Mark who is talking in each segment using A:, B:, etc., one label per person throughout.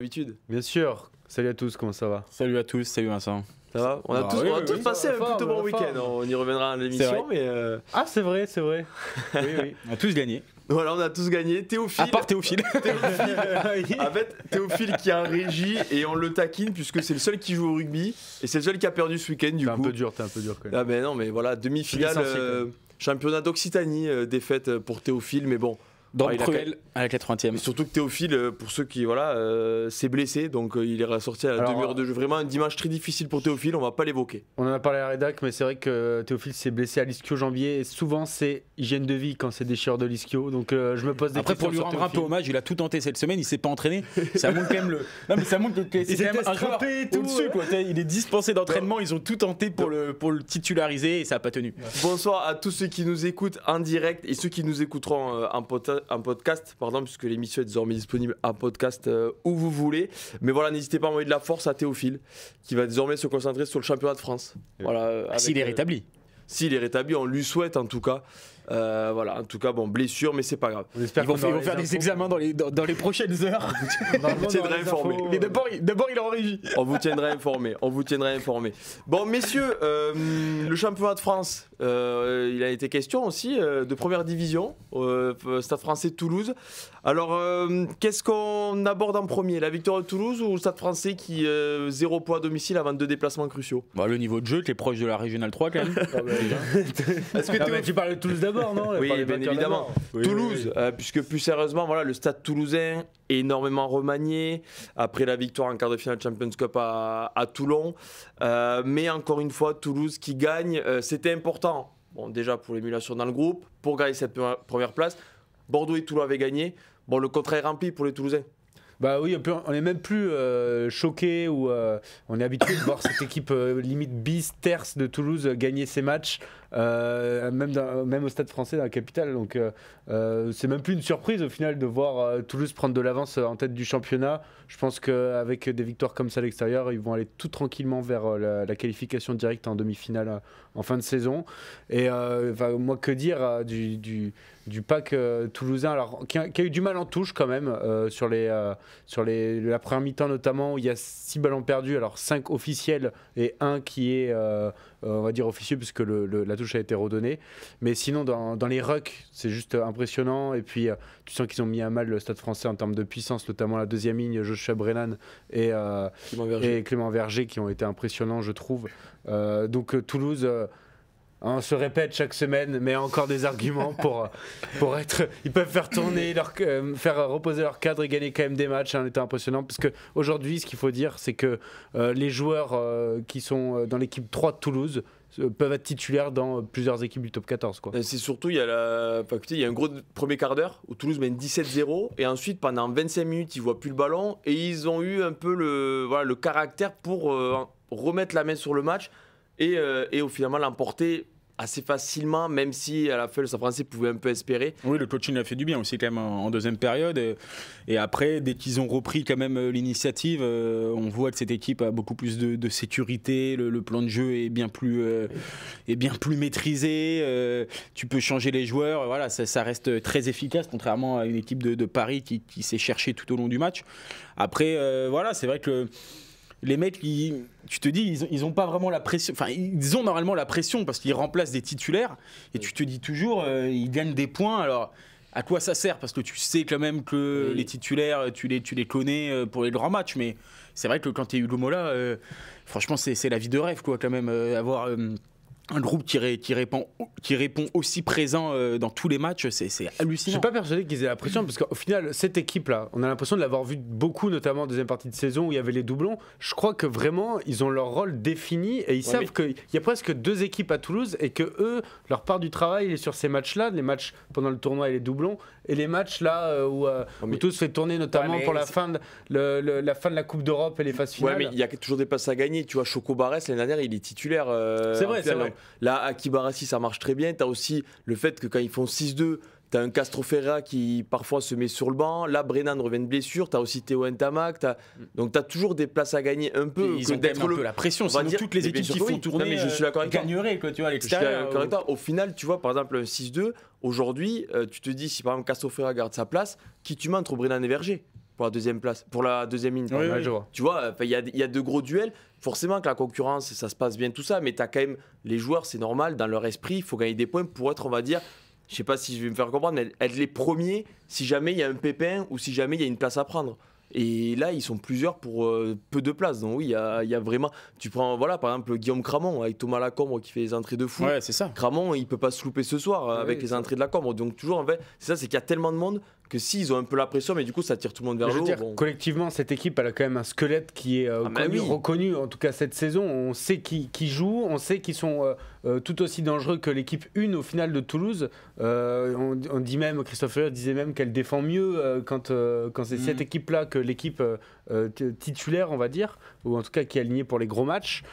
A: l'habitude.
B: Bien sûr. Salut à tous, comment ça va?
C: Salut à tous, salut Vincent.
A: Ça va? On a tous passé un plutôt bon week-end. On y reviendra dans l'émission, mais.
B: Ah, c'est vrai. Oui.
C: On a tous gagné.
A: Voilà, on a tous gagné. Théophile.
C: À part Théophile.
A: En fait, Théophile qui est en régie et on le taquine puisque c'est le seul qui joue au rugby et c'est le seul qui a perdu ce week-end du coup.
B: T'es un peu dur quand même.
A: Ah ben non, mais voilà, demi-finale, championnat d'Occitanie, défaite pour Théophile, mais bon.
C: Dans le cruel à la 80e.
A: Et surtout que Théophile, pour ceux qui s'est blessé, donc il est ressorti à la demi-heure de jeu. Vraiment un dimanche très difficile pour Théophile, on va pas l'évoquer.
B: On en a parlé à la rédac, mais c'est vrai que Théophile s'est blessé à l'ischio-jambier et souvent c'est hygiène de vie quand c'est déchirure de l'ischio. Donc je me pose des
C: Après,
B: questions.
C: pour lui rendre un peu hommage, il a tout tenté cette semaine, il s'est pas entraîné. Ça montre quand même le. Non, mais ça montre que c'est quand même un joueur au-dessus, quoi. Il est dispensé d'entraînement, ils ont tout tenté pour le titulariser et ça a pas tenu.
A: Bonsoir à tous ceux qui nous écoutent en direct et ceux qui nous écouteront en podcast. Pardon, puisque l'émission est désormais disponible en podcast où vous voulez. Mais voilà, n'hésitez pas à envoyer de la force à Théophile, qui va désormais se concentrer sur le championnat de France. Voilà,
C: s'il est rétabli.
A: S'il est rétabli, on lui souhaite en tout cas. Voilà, en tout cas, bon, blessure, mais c'est pas grave.
C: Ils vont faire des examens dans les prochaines heures.
A: On vous tiendra informé.
C: Mais d'abord, il est en régie.
A: On vous tiendra informé. Bon, messieurs, le championnat de France, il a été question aussi de première division, Stade Français Toulouse. Alors, qu'est-ce qu'on aborde en premier? La victoire de Toulouse ou le Stade Français qui 0 points à domicile avant 2 déplacements cruciaux?
C: Bah, le niveau de jeu, tu es proche de la Régionale 3 quand même.
B: Est-ce que tu parles de Toulouse d'abord, non?
A: Oui, bien évidemment. Oui, Toulouse, puisque plus sérieusement, voilà, le Stade Toulousain est énormément remanié après la victoire en quart de finale Champions Cup à Toulon. Mais encore une fois, Toulouse qui gagne, c'était important. Bon, déjà pour l'émulation dans le groupe, pour gagner cette première place. Bordeaux et Toulon avaient gagné. Bon, le contrat est rempli pour les Toulousains.
B: Bah oui, on est même plus choqué ou on est habitué de voir cette équipe limite bis terce de Toulouse gagner ses matchs, même au Stade Français dans la capitale. Donc c'est même plus une surprise au final de voir Toulouse prendre de l'avance en tête du championnat. Je pense qu'avec des victoires comme ça à l'extérieur, ils vont aller tout tranquillement vers la qualification directe en demi-finale en fin de saison. Et moi, que dire du pack toulousain, alors qui a eu du mal en touche quand même sur la première mi-temps notamment, où il y a 6 ballons perdus, alors 5 officiels et 1 qui est on va dire officieux puisque la touche a été redonnée, mais sinon dans les rucks c'est juste impressionnant. Et puis tu sens qu'ils ont mis à mal le Stade Français en termes de puissance, notamment la deuxième ligne, Joshua Brennan et Clément Verger qui ont été impressionnants, je trouve. Donc Toulouse, on se répète chaque semaine, mais encore des arguments pour être. Ils peuvent faire tourner, faire reposer leur cadre et gagner quand même des matchs en étant impressionnant. Parce qu'aujourd'hui, ce qu'il faut dire, c'est que les joueurs qui sont dans l'équipe 3 de Toulouse peuvent être titulaires dans plusieurs équipes du top 14. Quoi.
A: C'est surtout, il y a un gros premier quart d'heure où Toulouse mène 17-0 et ensuite pendant 25 minutes, ils ne voient plus le ballon et ils ont eu un peu le caractère pour remettre la main sur le match. Et au finalement l'emporter assez facilement, même si à la fin le Stade Français pouvait un peu espérer.
C: Oui, le coaching a fait du bien aussi quand même en deuxième période. Et après, dès qu'ils ont repris quand même l'initiative, on voit que cette équipe a beaucoup plus de sécurité, le plan de jeu est bien plus maîtrisé, tu peux changer les joueurs, voilà, ça reste très efficace, contrairement à une équipe de Paris qui s'est cherchée tout au long du match. Après, voilà, c'est vrai que les mecs, tu te dis, ils ont pas vraiment la pression. Enfin, ils ont normalement la pression parce qu'ils remplacent des titulaires. Et tu te dis toujours, ils gagnent des points. Alors, à quoi ça sert? Parce que tu sais quand même que les titulaires, tu les connais pour les grands matchs. Mais c'est vrai que quand tu es Hugo Mola, franchement, c'est la vie de rêve, quoi, quand même, avoir un groupe qui répond aussi présent dans tous les matchs, c'est hallucinant.
B: Je suis pas persuadé qu'ils aient la pression parce qu'au final, cette équipe-là, on a l'impression de l'avoir vu beaucoup, notamment en deuxième partie de saison où il y avait les doublons. Je crois que vraiment, ils ont leur rôle défini et ils savent qu'il y a presque 2 équipes à Toulouse et que eux, leur part du travail est sur ces matchs-là, les matchs pendant le tournoi et les doublons, et les matchs là où tout se fait tourner, notamment pour la fin de la Coupe d'Europe et les phases finales.
A: Ouais, mais il y a toujours des places à gagner. Tu vois, Choco Barès, l'année dernière, il est titulaire.
B: C'est vrai.
A: Là, Aki Barassi, ça marche très bien. Tu as aussi le fait que quand ils font 6-2, tu as un Castro Ferra qui parfois se met sur le banc. Là, Brennan revient de blessure. Tu as aussi Théo Ntamak. Donc, tu as toujours des places à gagner un peu.
C: Ils ont un peu la pression. Sinon, toutes les équipes qui font tourner,
A: mais je suis d'accord avec toi.
C: Gagneraient, quoi, tu vois, à l'extérieur.
A: Au final, tu vois, par exemple, un 6-2, aujourd'hui, tu te dis, si par exemple Castro Ferra garde sa place, qui tu mets entre Brennan et Verger? pour la deuxième place, pour la deuxième ligne.
B: Oui, je vois.
A: Tu vois, il y a de gros duels. Forcément que la concurrence, ça se passe bien, tout ça, mais tu as quand même les joueurs, c'est normal, dans leur esprit, il faut gagner des points pour être, on va dire, je sais pas si je vais me faire comprendre, mais être les premiers si jamais il y a un pépin ou si jamais il y a une place à prendre. Et là, ils sont plusieurs pour peu de place. Donc oui, il y a vraiment... Tu prends, voilà, par exemple, Guillaume Cramon avec Thomas Lacombe qui fait les entrées de fou.
C: Ouais, c'est ça.
A: Cramon, il peut pas se louper ce soir avec les entrées de Lacombe. Donc toujours, en fait, c'est ça, c'est qu'il y a tellement de monde que s'ils ont un peu la pression, mais du coup, ça tire tout le monde vers le haut.
B: Collectivement, cette équipe, elle a quand même un squelette qui est reconnu, en tout cas cette saison. On sait qui joue, on sait qu'ils sont tout aussi dangereux que l'équipe 1 au final de Toulouse. On dit même, Christophe Feuillère disait même qu'elle défend mieux quand c'est cette équipe-là que l'équipe titulaire, on va dire, ou en tout cas qui est alignée pour les gros matchs.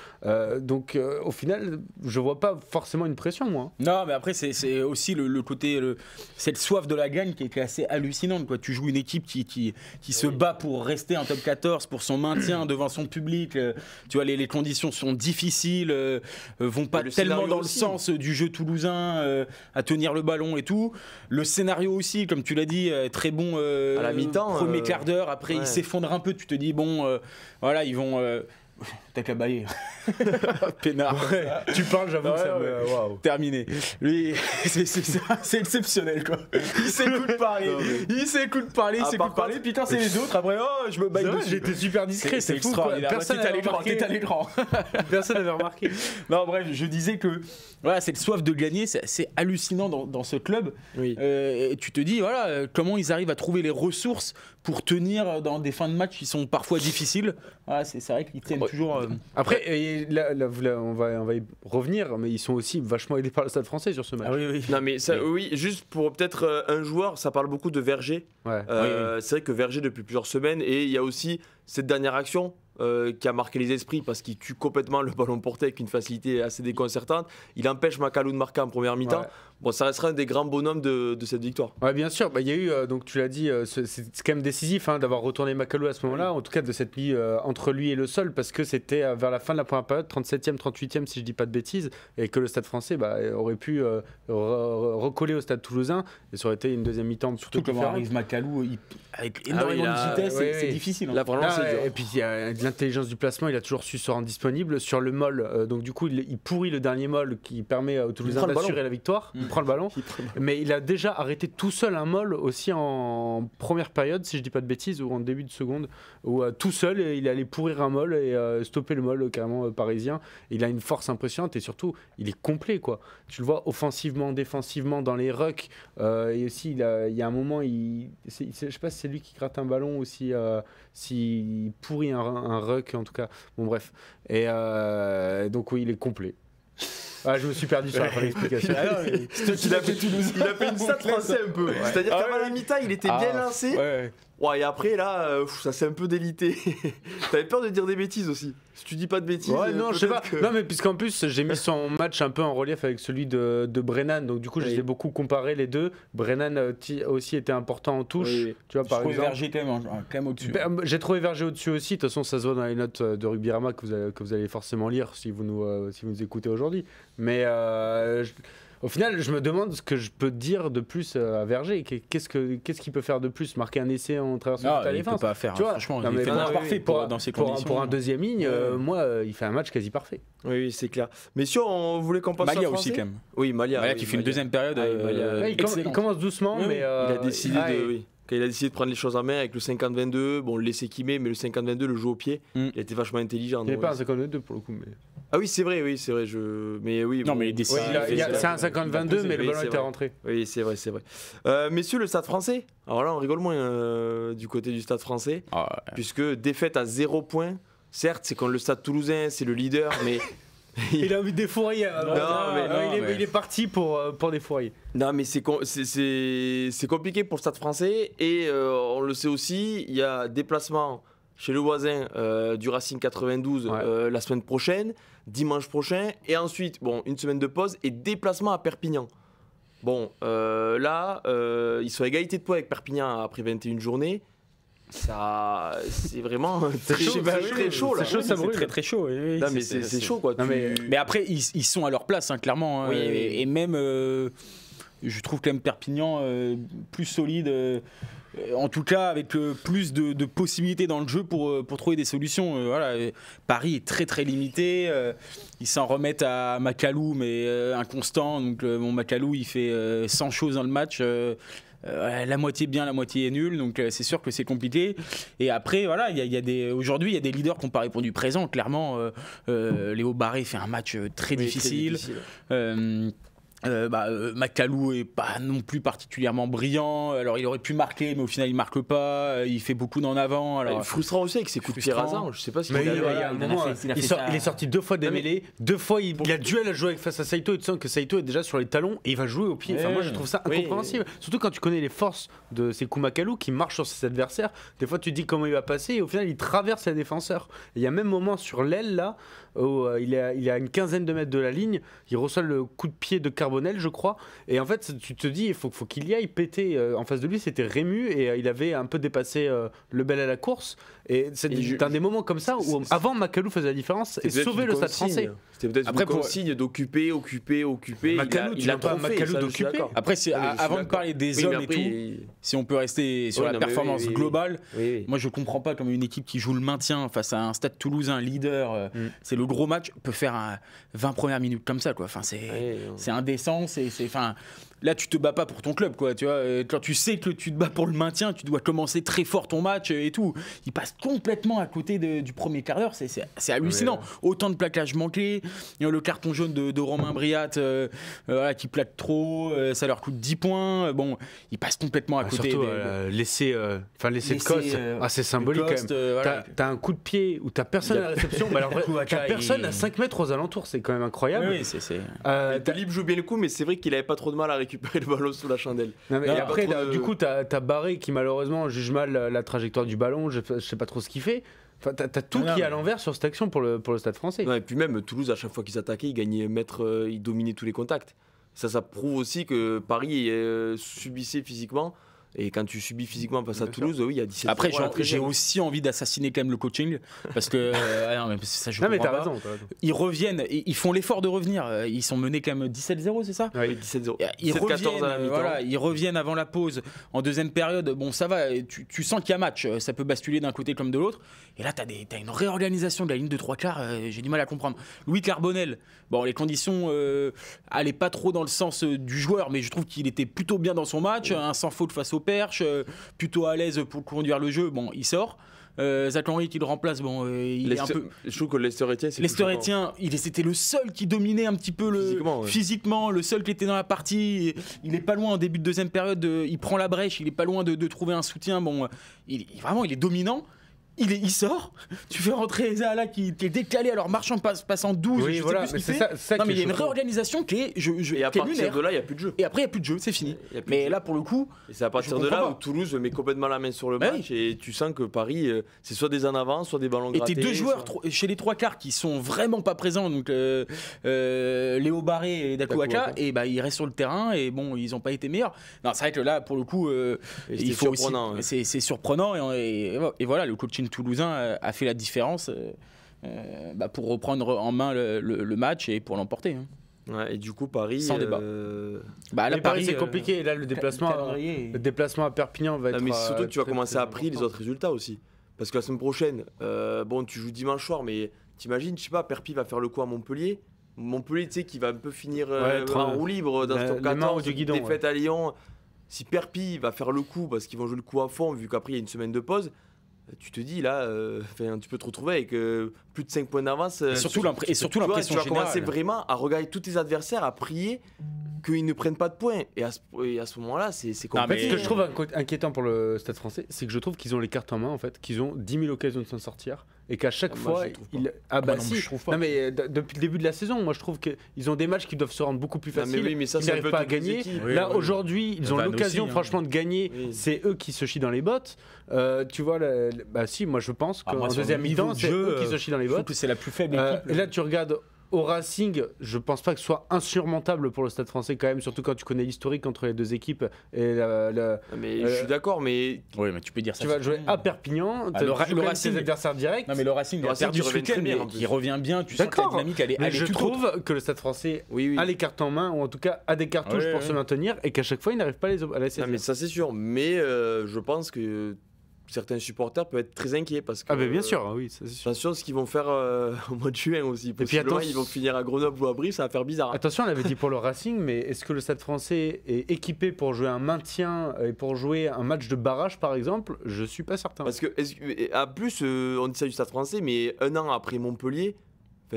B: Donc au final, je vois pas forcément une pression, moi.
C: Non, mais après, c'est aussi le côté, cette soif de la gagne qui est assez hallucinante, quoi. Tu joues une équipe qui se bat pour rester en top 14, pour son maintien devant son public. Tu vois, les conditions sont difficiles, vont pas tellement dans le sens du jeu toulousain, à tenir le ballon et tout. Le scénario aussi, comme tu l'as dit, très bon
A: à la mi-temps.
C: Premier quart d'heure, après il s'effondre un peu, tu te dis, bon, voilà, ils vont... T'as qu'à bailler. Peinard.
B: Ouais, tu parles, j'avoue que ça me...
C: Wow. Terminé. Lui, c'est exceptionnel, quoi. Il s'écoute parler. Il s'écoute parler, Putain, c'est les autres. Après, je me baille dessus.
B: J'étais super discret, c'est fou.
C: Personne n'avait remarqué.
B: Personne n'avait remarqué.
C: Non, bref, je disais que voilà, cette soif de gagner, c'est hallucinant dans ce club.
A: Oui.
C: Et tu te dis, voilà, comment ils arrivent à trouver les ressources pour tenir dans des fins de match qui sont parfois difficiles. Voilà, c'est vrai qu'ils tiennent toujours...
B: Après, là, on va y revenir, mais ils sont aussi vachement aidés par le Stade Français sur ce match.
A: Ah oui. Non, mais ça, oui, juste pour peut-être un joueur, ça parle beaucoup de Verger.
B: Ouais.
A: C'est vrai que Verger depuis plusieurs semaines, et il y a aussi cette dernière action qui a marqué les esprits parce qu'il tue complètement le ballon porté avec une facilité assez déconcertante. Il empêche Macalou de marquer en première mi-temps. Ouais. Bon, ça restera un des grands bonhommes de cette victoire.
B: Ouais, bien sûr. Il y a eu, donc tu l'as dit, c'est quand même décisif d'avoir retourné Macalou à ce moment-là, en tout cas de cette ligne entre lui et le sol, parce que c'était vers la fin de la première période, 37e, 38e si je dis pas de bêtises, et que le Stade Français aurait pu recoller au Stade Toulousain, et ça aurait été une deuxième mi-temps
C: surtout comment arrive Macalou avec énormément de vitesse, c'est difficile.
A: Là, vraiment, c'est dur.
B: Et puis il y a de l'intelligence du placement, il a toujours su se rendre disponible sur le molle, donc du coup il pourrit le dernier molle qui permet aux Toulousains d'assurer la victoire. Il prend le ballon, mais il a déjà arrêté tout seul un molle aussi en première période, si je dis pas de bêtises, ou en début de seconde, où tout seul il allait pourrir un molle et stopper le molle carrément parisien. Il a une force impressionnante et surtout il est complet, quoi. Tu le vois offensivement, défensivement, dans les rucks, et aussi il y a un moment, je sais pas si c'est lui qui gratte un ballon ou si pourrit un ruck, en tout cas. Bon, bref. Et donc oui, il est complet. Ah, je me suis perdu sur la fin de l'explication.
A: Il a fait une stat français un peu. C'est-à-dire qu'avant la mi-temps, il était bien lancé. Ouais, et après, là, ça s'est un peu délité. T'avais peur de dire des bêtises aussi. Si tu dis pas de bêtises.
B: Ouais, non, je sais pas. Non, mais puisqu'en plus, j'ai mis son match un peu en relief avec celui de Brennan. Donc, du coup, je les ai beaucoup comparés les deux. Brennan aussi était important en touche.
C: Oui.
B: Tu vois, par exemple.
C: Verger quand même au-dessus.
B: J'ai trouvé Verger au-dessus aussi. De toute façon, ça se voit dans les notes de Rugby-Rama que vous allez forcément lire si vous nous écoutez aujourd'hui. Mais au final, je me demande ce que je peux dire de plus à Verger. Qu'est-ce qu'il peut faire de plus? Marquer un essai en traversant toute la défense?
C: Il peut pas faire.
B: Tu vois,
C: franchement, il fait un match parfait dans ces conditions.
B: Pour un deuxième ligne, moi, il fait un match quasi parfait.
A: Oui, c'est clair. Messieurs, on voulait qu'on passe
C: Malia aussi, quand même.
A: Oui, Malia
C: qui fait une deuxième période.
B: Il commence doucement, mais
A: il a décidé quand il a décidé de prendre les choses en main avec le 50-22, bon, le laisser qu'il met, mais le 50-22, le jeu au pied, il était vachement intelligent.
B: Il n'est pas un 50-22 pour le coup. Mais...
A: Ah oui, c'est vrai. Mais oui.
C: Non, mais
B: c'est un 50-22, mais le ballon était rentré.
A: Oui, c'est vrai. Messieurs, le Stade Français. Alors là, on rigole moins du côté du Stade Français, puisque défaite à 0 points. Certes, c'est contre le Stade Toulousain, c'est le leader, mais.
B: Il a envie de défourailler. Il est parti pour défourailler.
A: Non, mais c'est compliqué pour le Stade Français. Et on le sait aussi, il y a déplacement chez le voisin du Racing 92 la semaine prochaine, dimanche prochain. Et ensuite, une semaine de pause et déplacement à Perpignan. Bon, là, ils sont à égalité de points avec Perpignan après 21 journées. Ça, c'est vraiment très chaud là.
C: C'est très chaud. Oui,
A: non, mais c'est chaud quoi.
C: Mais après, ils sont à leur place, clairement. Et même, je trouve quand même Perpignan plus solide. en tout cas avec plus de possibilités dans le jeu pour trouver des solutions. Voilà, Paris est très très limité. Ils s'en remettent à Macalou, mais inconstant. Donc Macalou, il fait 100 choses dans le match. La moitié bien, la moitié est nulle, donc c'est sûr que c'est compliqué. Et après, voilà, aujourd'hui, il y a des leaders qui n'ont pas répondu présent. Clairement, Léo Barré fait un match très difficile. Macalou est pas non plus particulièrement brillant. Alors il aurait pu marquer, mais au final il marque pas. Il fait beaucoup d'en avant. Alors
A: frustrant aussi avec ses coups de pied rasants. Je sais pas si
B: il est sorti 2 fois des mêlées. 2 fois il a duel à jouer face à Saito. Et tu sens que Saito est déjà sur les talons et il va jouer au pied. Moi je trouve ça incompréhensible. Surtout quand tu connais les forces de ces coups Macalou qui marchent sur ses adversaires. Des fois tu te dis comment il va passer et au final il traverse les défenseurs. Il y a même moment sur l'aile là où il est à une quinzaine de mètres de la ligne. Il reçoit le coup de pied de Carbonel, je crois. Et en fait, tu te dis, il faut qu'il y aille péter. En face de lui, c'était Rému et il avait un peu dépassé Lebel à la course. Et c'est un des moments comme ça où avant Macalou faisait la différence et sauvait le Stade français.
A: C'était peut-être une consigne d'occuper.
B: Macalou, il a pas Macalou d'occuper.
C: Après, avant de parler des hommes et tout, si on peut rester sur la performance globale, moi je comprends pas comment une équipe qui joue le maintien face à un Stade Toulousain leader, c'est le gros match, peut faire 20 premières minutes comme ça, quoi. Enfin, c'est indécent. Là, tu te bats pas pour ton club, quoi. Tu vois, quand tu sais que tu te bats pour le maintien, tu dois commencer très fort ton match et tout. Il passe complètement à côté du premier quart d'heure. C'est hallucinant. Autant de plaquages manqués. Le carton jaune de Romain Briat qui plaque trop. Ça leur coûte 10 points. Bon, il passe complètement à côté.
B: Surtout, l'essai de Coste. C'est symbolique quand même. T'as un coup de pied où t'as personne à la réception. Alors, t'as personne à 5 mètres aux alentours. C'est quand même incroyable.
C: Oui,
A: Talib joue bien le coup, mais c'est vrai qu'il avait pas trop de mal à récupérer le ballon sous la chandelle.
B: Et après, du coup, t'as Barré qui malheureusement juge mal la trajectoire du ballon. Je sais pas trop ce qu'il fait. Enfin, t'as tout qui est à l'envers sur cette action pour le Stade français.
A: Et puis même Toulouse, à chaque fois qu'ils attaquaient, ils gagnaient mètres, ils dominaient tous les contacts. Ça prouve aussi que Paris subissait physiquement. Et quand tu subis physiquement face à Toulouse, oui, il y a 17.
C: Après, j'ai aussi envie d'assassiner quand même le coaching parce que ça, je
B: mais t'as raison.
C: Ils reviennent, ils font l'effort de revenir. Ils sont menés quand même 17-0, c'est ça ?
A: Oui, 17-0.
C: Ils reviennent avant la pause en deuxième période. Bon, ça va. Tu sens qu'il y a match. Ça peut basculer d'un côté comme de l'autre. Et là, t'as une réorganisation de la ligne de 3/4. J'ai du mal à comprendre. Louis Carbonel. Bon, les conditions allaient pas trop dans le sens du joueur, mais je trouve qu'il était plutôt bien dans son match. Un sans faute face au perche, plutôt à l'aise pour conduire le jeu. Bon, il sort. Zach Henry qui le remplace, il est un peu.
A: Je trouve que Lester Etienne,
C: c'était le seul qui dominait un petit peu physiquement, le seul qui était dans la partie. Il est pas loin en début de deuxième période. Il prend la brèche, il est pas loin de trouver un soutien. Bon, il est dominant. Il sort, tu fais rentrer Zahala qui est décalé alors marchand passant 12.
B: Oui, voilà, mais c'est ça.
C: Non, mais il y a une réorganisation qui est.
A: Et à partir de là, il n'y a plus de jeu.
C: Et après, il n'y a plus de jeu, c'est fini. Mais là, pour le coup.
A: Et c'est à partir de là où Toulouse met complètement la main sur le match et tu sens que Paris, c'est soit des en avant, soit des ballons grattés.
C: Et tes deux joueurs chez les 3/4 qui sont vraiment pas présents, donc Léo Barré et Dakuaka, et ils restent sur le terrain et bon, ils n'ont pas été meilleurs. Non, c'est vrai que là, pour le coup, il faut aussi. C'est surprenant et voilà, le coaching toulousain a fait la différence pour reprendre en main le match et pour l'emporter.
A: Ouais, et du coup Paris
C: sans débat.
B: Là Paris c'est compliqué. Là le déplacement à Perpignan va être.
A: Mais surtout que tu vas commencer à appris les autres résultats aussi. Parce que la semaine prochaine, tu joues dimanche soir, mais t'imagines, je sais pas, Perpi va faire le coup à Montpellier. Montpellier, tu sais, qui va un peu finir en roue libre dans ce top 14, défaite à Lyon. Si Perpi va faire le coup parce qu'ils vont jouer le coup à fond, vu qu'après il y a une semaine de pause. Tu te dis là, tu peux te retrouver avec plus de 5 points d'avance.
C: Et surtout l'impression générale.
A: Tu vas commencer vraiment à regarder tous tes adversaires, à prier qu'ils ne prennent pas de points. Et à ce moment-là, c'est compliqué.
B: Ce que je trouve inquiétant pour le Stade français, c'est que je trouve qu'ils ont les cartes en main, en fait, qu'ils ont 10 000 occasions de s'en sortir. Et qu'à chaque fois, je trouve pas. Non, mais depuis le début de la saison, moi je trouve qu'ils ont des matchs qui doivent se rendre beaucoup plus faciles.
A: Mais ça,
B: ils n'arrivent pas à gagner. Là, aujourd'hui, ils ont l'occasion, franchement, de gagner. C'est eux qui se chient dans les bottes. Tu vois, moi je pense qu'en deuxième mi-temps, c'est eux qui se chient dans les bottes.
C: C'est la plus faible équipe.
B: Et là, tu regardes au Racing, je pense pas que ce soit insurmontable pour le Stade Français quand même, surtout quand tu connais l'historique entre les deux équipes. Et
A: mais je suis d'accord, mais
C: Oui, mais tu peux dire ça.
B: tu vas jouer à Perpignan,
C: Ah, le
B: tu joues
C: Racing-
B: tes adversaires directs.
C: Non, mais le Racing, il a
A: Racing
C: perdu
A: qui
C: ce
A: revient très
C: week-end,
A: bien,
C: mais
A: en plus.
C: il revient bien. Tu sens que la
B: D'accord,
C: dynamique, elle
B: mais
C: est
B: je
C: toute autre.
B: trouve que le Stade Français
A: oui.
B: a les cartes en main, ou en tout cas a des cartouches
C: Ouais,
B: pour
C: ouais.
B: se maintenir, et qu'à chaque fois il n'arrive pas à les saisir.
A: Non, mais ça c'est sûr. Mais je pense que certains supporters peuvent être très inquiets parce que.
B: Ah, mais bien sûr, oui, ça c'est sûr.
A: Attention à ce qu'ils vont faire au mois de juin aussi.
B: puis
A: Possiblement,
B: attends-
A: ils vont finir à Grenoble ou à Brive, ça va faire bizarre.
B: Attention, on l'avait dit pour le Racing, mais est-ce que le Stade Français est équipé pour jouer un maintien et pour jouer un match de barrage par exemple? Je suis pas certain.
A: Parce que, à plus, on dit ça du Stade Français, mais un an après Montpellier,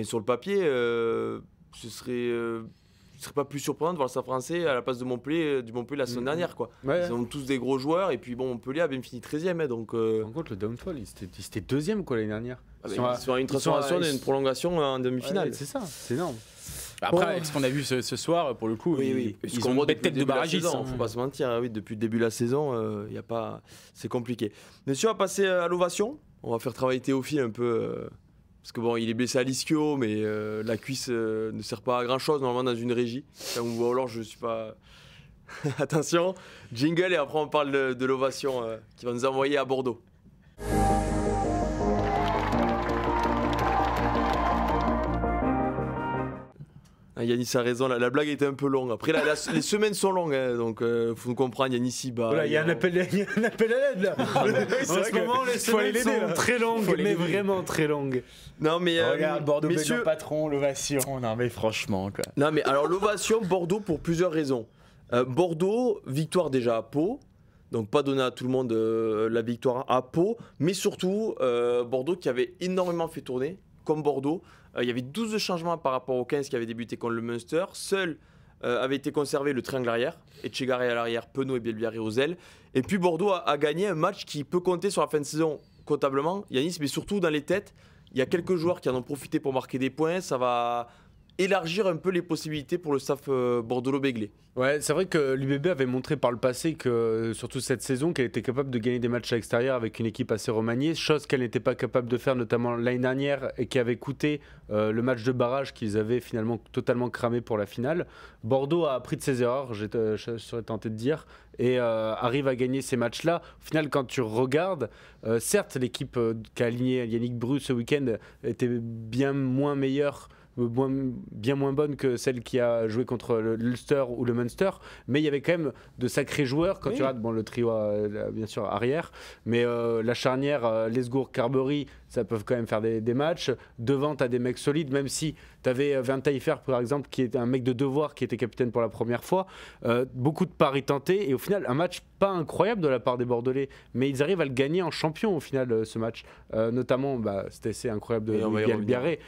A: sur le papier, ce serait pas plus surprenant de voir le Stade Français à la place de Montpellier, du Montpellier la semaine dernière, quoi.
B: Ouais.
A: Ils ont tous des gros joueurs, et puis bon, Montpellier a bien fini 13ème, donc.
B: En compte, le downfall, ils étaient deuxième quoi l'année dernière.
A: Ils sont à une transformation et une prolongation en demi-finale.
B: Ouais, c'est ça, c'est énorme.
C: Après,
B: Bon.
C: avec ce qu'on a vu ce soir, pour le coup,
A: Oui.
C: ils
A: qu'on
C: ont
A: voit
C: une bête
A: depuis
C: tête
A: le
C: de
A: début la
C: barragiste.
A: saison,
C: hein.
A: faut pas se mentir, oui, depuis le début de la saison, y a pas... c'est compliqué. Messieurs, on va passer à l'ovation. On va faire travailler Théophile un peu, parce que bon, il est blessé à l'ischio, mais la cuisse ne sert pas à grand chose normalement dans une régie. Ou alors je suis pas. Attention, jingle, et après on parle de l'ovation qui va nous envoyer à Bordeaux. Yanis a raison, la blague était un peu longue. Après, les semaines sont longues, hein, donc faut nous comprendre. Yanis y bat.
B: Voilà, il y a un appel à l'aide là. En ce moment, les semaines sont très longues, mais vraiment très longues.
A: Non, mais
C: Regarde, Bordeaux,
A: messieurs,
C: patron, l'ovation. Non, mais franchement, quoi.
A: non, mais alors l'ovation Bordeaux pour plusieurs raisons. Bordeaux, victoire déjà à Pau. Donc pas donné à tout le monde la victoire à Pau, mais surtout Bordeaux qui avait énormément fait tourner, comme Bordeaux. Il y avait 12 changements par rapport aux 15 qui avaient débuté contre le Munster. Seul avait été conservé le triangle arrière, Etchegaray à l'arrière, Penaud et Bielbiarré aux ailes. Et puis Bordeaux a gagné un match qui peut compter sur la fin de saison comptablement, Yanis, mais surtout dans les têtes. Il y a quelques joueurs qui en ont profité pour marquer des points. Ça va élargir un peu les possibilités pour le staff bordeaux-béglé.
B: Ouais, c'est vrai que l'UBB avait montré par le passé que, surtout cette saison, qu'elle était capable de gagner des matchs à l'extérieur avec une équipe assez remaniée, chose qu'elle n'était pas capable de faire notamment l'année dernière et qui avait coûté le match de barrage qu'ils avaient finalement totalement cramé pour la finale. Bordeaux a appris de ses erreurs, je serais tenté de dire, et arrive à gagner ces matchs-là. Au final, quand tu regardes, certes, l'équipe qu'a aligné Yannick Bru ce week-end était bien moins meilleure, bien moins bonne que celle qui a joué contre l'Ulster ou le Munster, mais il y avait quand même de sacrés joueurs quand tu regardes le trio bien sûr arrière, mais la charnière Lesgourd-Carbery, ça peut quand même faire des matchs. Devant, tu as des mecs solides, même si tu avais Van Taifer par exemple, qui était un mec de devoir, qui était capitaine pour la première fois. Beaucoup de paris tentés, et au final, un match pas incroyable de la part des Bordelais, mais ils arrivent à le gagner en champion au final, ce match. Notamment, c'était assez incroyable de Bielbiarré.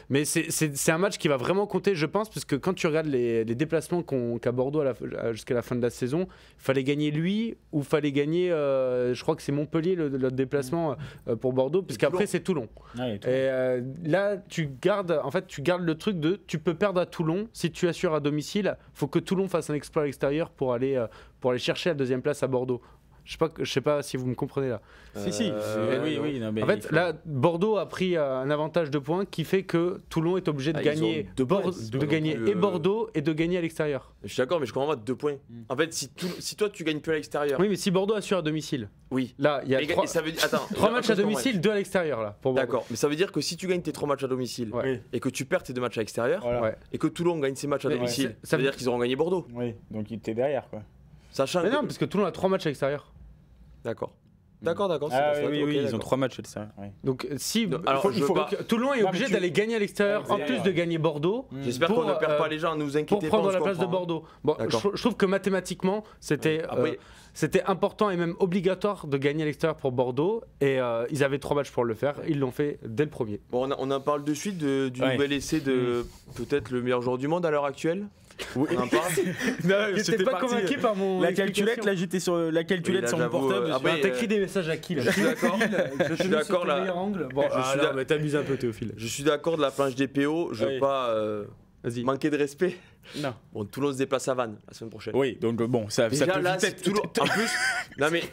B: Mais c'est un match qui va vraiment compter, je pense, parce que quand tu regardes les déplacements qu'a Bordeaux jusqu'à la fin de la saison, il fallait gagner lui, ou il fallait gagner, je crois que c'est Montpellier le déplacement pour Bordeaux, puisqu'après c'est Toulon.
C: Ouais,
B: Et là, tu gardes le truc de tu peux perdre à Toulon si tu assures à domicile. Faut que Toulon fasse un exploit à l'extérieur pour aller chercher la deuxième place à Bordeaux. Je sais pas si vous me comprenez là.
C: Si. Oui. Non, mais
B: En fait, là, Bordeaux a pris un avantage de points qui fait que Toulon est obligé de gagner, et Bordeaux et de gagner à l'extérieur.
A: Je suis d'accord, mais je comprends pas 2 points. En fait, si toi tu gagnes plus à l'extérieur.
B: Oui, mais si Bordeaux assure à domicile.
A: Oui.
B: Là, il y a
A: Et
B: 3
A: ça veut dire, attends,
B: matchs à domicile, 2 à l'extérieur là. Pour Bordeaux.
A: D'accord, mais ça veut dire que si tu gagnes tes 3 matchs à domicile
B: Ouais.
A: et que tu perds tes 2 matchs à l'extérieur
C: Voilà.
B: Ouais.
A: et que Toulon gagne ses matchs à
B: Mais
A: domicile,
B: ça
A: ça veut
B: veut-
A: dire qu'ils auront gagné Bordeaux.
C: Oui, donc il était derrière, quoi.
A: Sachant
B: Mais
A: que...
B: non, parce que Toulon a 3 matchs à l'extérieur.
A: D'accord. D'accord. c'est
C: Ah
A: pour ça.
C: oui,
A: Ok,
C: ils ont
A: d'accord.
C: 3 matchs, c'est ça. Ouais.
B: Donc si
A: Non, alors,
B: il faut
A: je veux
B: que Toulon est
C: Non,
B: obligé
C: mais tu-
B: d'aller gagner à l'extérieur en plus de gagner Bordeaux.
A: J'espère
B: pour,
A: qu'on ne perd pas les gens, ne vous
B: Pour
A: inquiétez pas.
B: prendre
A: on se
B: la place de
A: comprend.
B: Bordeaux. Bon,
A: D'accord.
B: je trouve que mathématiquement, c'était
A: Après-
B: c'était important et même obligatoire de gagner à l'extérieur pour Bordeaux. Et ils avaient 3 matchs pour le faire. Ils l'ont fait dès le premier.
A: Bon, on en parle de suite du
C: Ouais.
A: nouvel essai de peut-être le meilleur joueur du monde à l'heure actuelle.
C: Oui.
A: On en parle.
B: J'étais pas convaincu par mon
C: La
B: explication.
C: calculette, là, j'étais sur la calculette
A: Oui, là,
C: sur mon
A: j'avoue,
C: portable.
A: après,
B: T'écris des messages à qui là
A: Je suis d'accord. Je suis d'accord
B: sur
A: là.
B: ton meilleur angle. Bon,
A: Je suis
B: mais t'amuses un peu Théophile.
A: Je suis d'accord de la planche des PO. Je veux
C: Oui.
A: pas
B: Vas-y.
A: Manquer de respect.
C: Non.
A: Bon, Toulon se déplace à Vannes la semaine prochaine.
C: Oui, donc bon, ça
A: Déjà
C: peut
A: là,
C: vite
A: c'est
C: être...
A: Toulon. En plus, non mais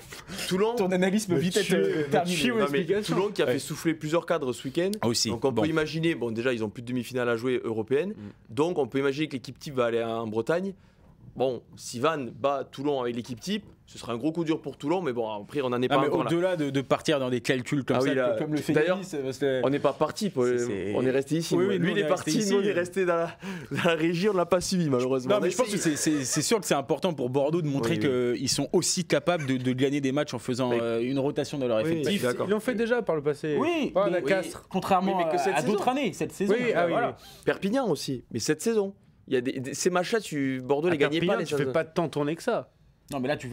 A: Toulon.
C: Ton analyse peut vite être terminée.
A: Non, mais Toulon qui a
C: Ouais.
A: fait souffler plusieurs cadres ce week-end.
C: Aussi.
A: Donc on
C: Bon.
A: peut imaginer, bon déjà ils ont plus de demi-finale à jouer européenne, donc on peut imaginer que l'équipe type va aller en Bretagne. Bon, si Vannes bat Toulon avec l'équipe type, ce sera un gros coup dur pour Toulon, mais bon après on n'en est pas
C: Ah, mais
A: encore là.
C: au-delà de partir dans des calculs comme
A: Ah
C: ça,
A: oui, là,
C: comme le fait
A: d'ailleurs,
C: Denis, parce que-
A: On n'est pas parti,
C: C'est-
A: on est resté ici.
C: Oui,
A: moi.
C: oui, nous,
A: Lui
C: on
A: il est
C: est
A: parti,
C: resté
A: nous on
C: ici.
A: est resté dans la régie, on ne l'a pas suivi malheureusement.
C: Non, mais je pense que c'est sûr que c'est important pour Bordeaux de montrer
A: Oui,
C: qu'ils sont aussi capables de gagner des matchs en faisant
A: Mais-
C: une rotation dans leur
A: Oui,
C: effectif.
A: je suis d'accord.
B: Ils l'ont fait déjà par le passé.
C: Oui,
B: Pas
C: mais-
B: la Castres.
C: Contrairement
A: Mais que cette
C: à d'autres
A: saison.
C: années, cette saison.
B: Oui, ah oui,
C: voilà.
A: Perpignan aussi, mais cette saison. Il y a ces matchs-là, Bordeaux
B: À
A: les gagnait
B: Perpignan,
A: pas.
B: tu fais pas tant tourner que ça.
C: Non, mais là, tu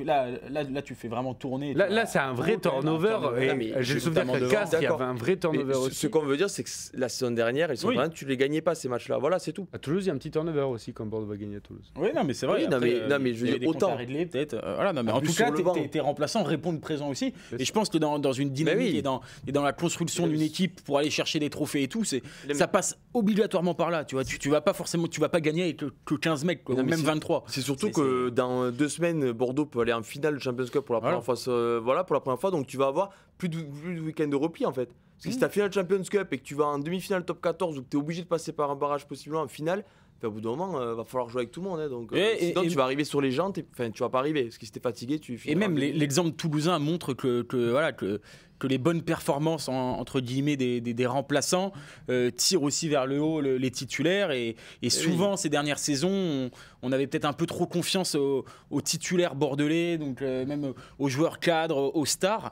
C: fais vraiment tourner.
B: Là, c'est un vrai turnover. Et
A: mais
B: j'ai le souvenir
C: notamment
B: que
C: devant.
B: Castres, il y
A: D'accord.
B: avait un vrai
A: Mais
B: turnover
A: ce
B: aussi.
A: qu'on veut dire, c'est que la saison dernière, ils sont
C: Oui.
A: pas, tu les gagnais pas ces matchs-là. Voilà, c'est tout.
B: À Toulouse, il y a un petit turnover aussi quand Bordeaux va gagner à Toulouse.
C: Oui, non, mais c'est vrai.
A: Oui, non,
C: après,
A: mais je veux
C: il y avait
A: dire,
C: des comptes à
A: autant.
C: régler, peut-être. Voilà, non, mais
A: En
C: en
A: plus,
C: tout
A: sur
C: cas,
A: le banc.
C: tes remplaçants répondent présents aussi.
B: C'est
C: Et je pense que dans une dynamique
A: oui.
C: et dans la construction d'une équipe pour aller chercher des trophées et tout,
A: Les-
C: ça passe obligatoirement par là. Tu vois, tu vas pas forcément, tu vas pas gagner avec que 15 mecs, quoi,
A: Non,
C: ou
A: mais
C: même
A: c'est-
C: 23.
A: C'est surtout que dans 2 semaines, Bordeaux peut aller en finale de Champions Cup pour la première fois. Voilà, pour la première fois. Donc tu vas avoir plus de week-end de repli en fait. Parce que si tu as finale Champions Cup et que tu vas en demi-finale top 14 ou que tu es obligé de passer par un barrage possiblement en finale, au bout d'un moment, va falloir jouer avec tout le monde. Hein, donc, sinon, tu vas arriver sur les jantes. Enfin, tu vas pas arriver. Parce que si t'es fatigué, tu
C: Et
A: finiras
C: même
A: en demi.
C: l'exemple toulousain montre que les bonnes performances entre guillemets des remplaçants tirent aussi vers le haut les titulaires et souvent ces dernières saisons on avait peut-être un peu trop confiance aux titulaires bordelais, donc même aux joueurs cadres, aux stars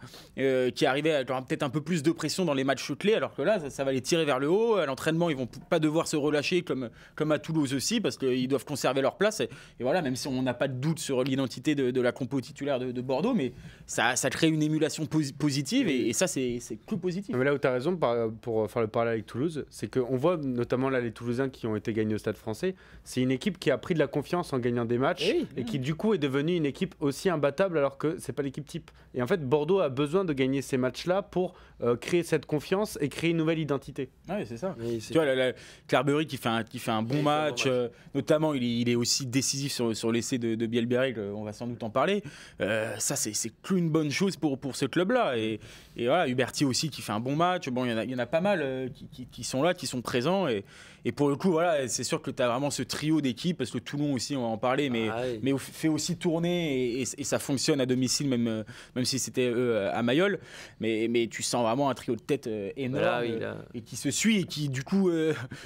C: qui arrivaient à avoir peut-être un peu plus de pression dans les matchs clés, alors que là ça va les tirer vers le haut. À l'entraînement ils vont pas devoir se relâcher comme à Toulouse aussi, parce qu'ils doivent conserver leur place et voilà, même si on n'a pas de doute sur l'identité de la compo titulaire de Bordeaux, mais ça crée une émulation positive et ça c'est que positif.
B: Mais là où tu as raison, pour faire le parallèle avec Toulouse, c'est qu'on voit notamment là les Toulousains qui ont été gagnés au Stade Français, c'est une équipe qui a pris de la confiance en gagnant des matchs et qui du coup est devenue une équipe aussi imbattable alors que c'est pas l'équipe type. Et en fait Bordeaux a besoin de gagner ces matchs-là pour créer cette confiance et créer une nouvelle identité.
C: Ouais, c'est ça.
A: Mais
C: Tu vois, Clairbury qui fait un bon match,
A: match.
C: notamment il est aussi décisif sur l'essai de Bielberg, on va sans doute en parler. Ça, c'est qu'une bonne chose pour ce club-là. Et voilà, Huberti aussi qui fait un bon match. Bon, il y en a pas mal qui sont là, qui sont présents. Et pour le coup, voilà, c'est sûr que tu as vraiment ce trio d'équipes, parce que Toulon aussi, on va en parler, mais fait aussi tourner et ça fonctionne à domicile, même si c'était à Mayol. Mais tu sens vraiment un trio de tête énorme et qui se suit et qui, du coup,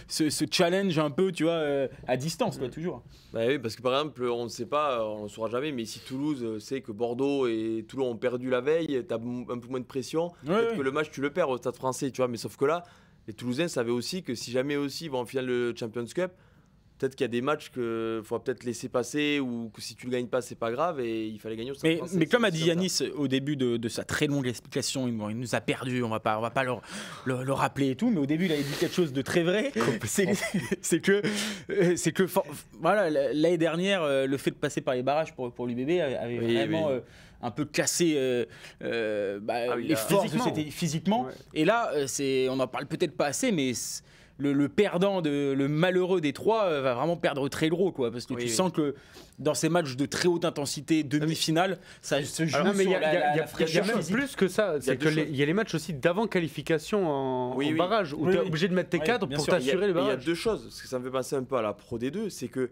C: se challenge un peu, tu vois, à distance, quoi, toujours.
A: Bah oui, parce que par exemple, on ne sait pas, on ne le saura jamais, mais si Toulouse sait que Bordeaux et Toulon ont perdu la veille, tu as un peu moins de pression. Peut-être que le match, tu le perds au Stade Français, tu vois, mais sauf que là, les Toulousains savaient aussi que si jamais aussi ils vont en finale de Champions Cup, peut-être qu'il y a des matchs qu'il faut peut-être laisser passer ou que si tu le gagnes pas, c'est pas grave et il fallait gagner au Stade Français.
C: Mais comme a
A: C'est
C: dit
A: comme
C: Yanis au début de sa très longue explication, il nous a perdu, on va pas le rappeler et tout, mais au début il avait dit quelque chose de très vrai. C'est que voilà, l'année dernière, le fait de passer par les barrages pour l'UBB avait vraiment un peu cassé les forces physiquement.
B: Ouais.
C: Et là, on en parle peut-être pas assez, mais le perdant, le malheureux des trois va vraiment perdre très gros, quoi, parce que tu sens que dans ces matchs de très haute intensité, demi-finale, ça se joue sur
B: il y a
C: la fraîcheur
B: même
C: physique.
B: plus que ça, c'est qu'il y a les matchs aussi d'avant qualification en barrage, où tu es obligé de mettre tes cadres pour t'assurer les
A: Il y a
B: barrages.
A: 2 choses, parce que ça me fait penser un peu à la Pro D2, c'est que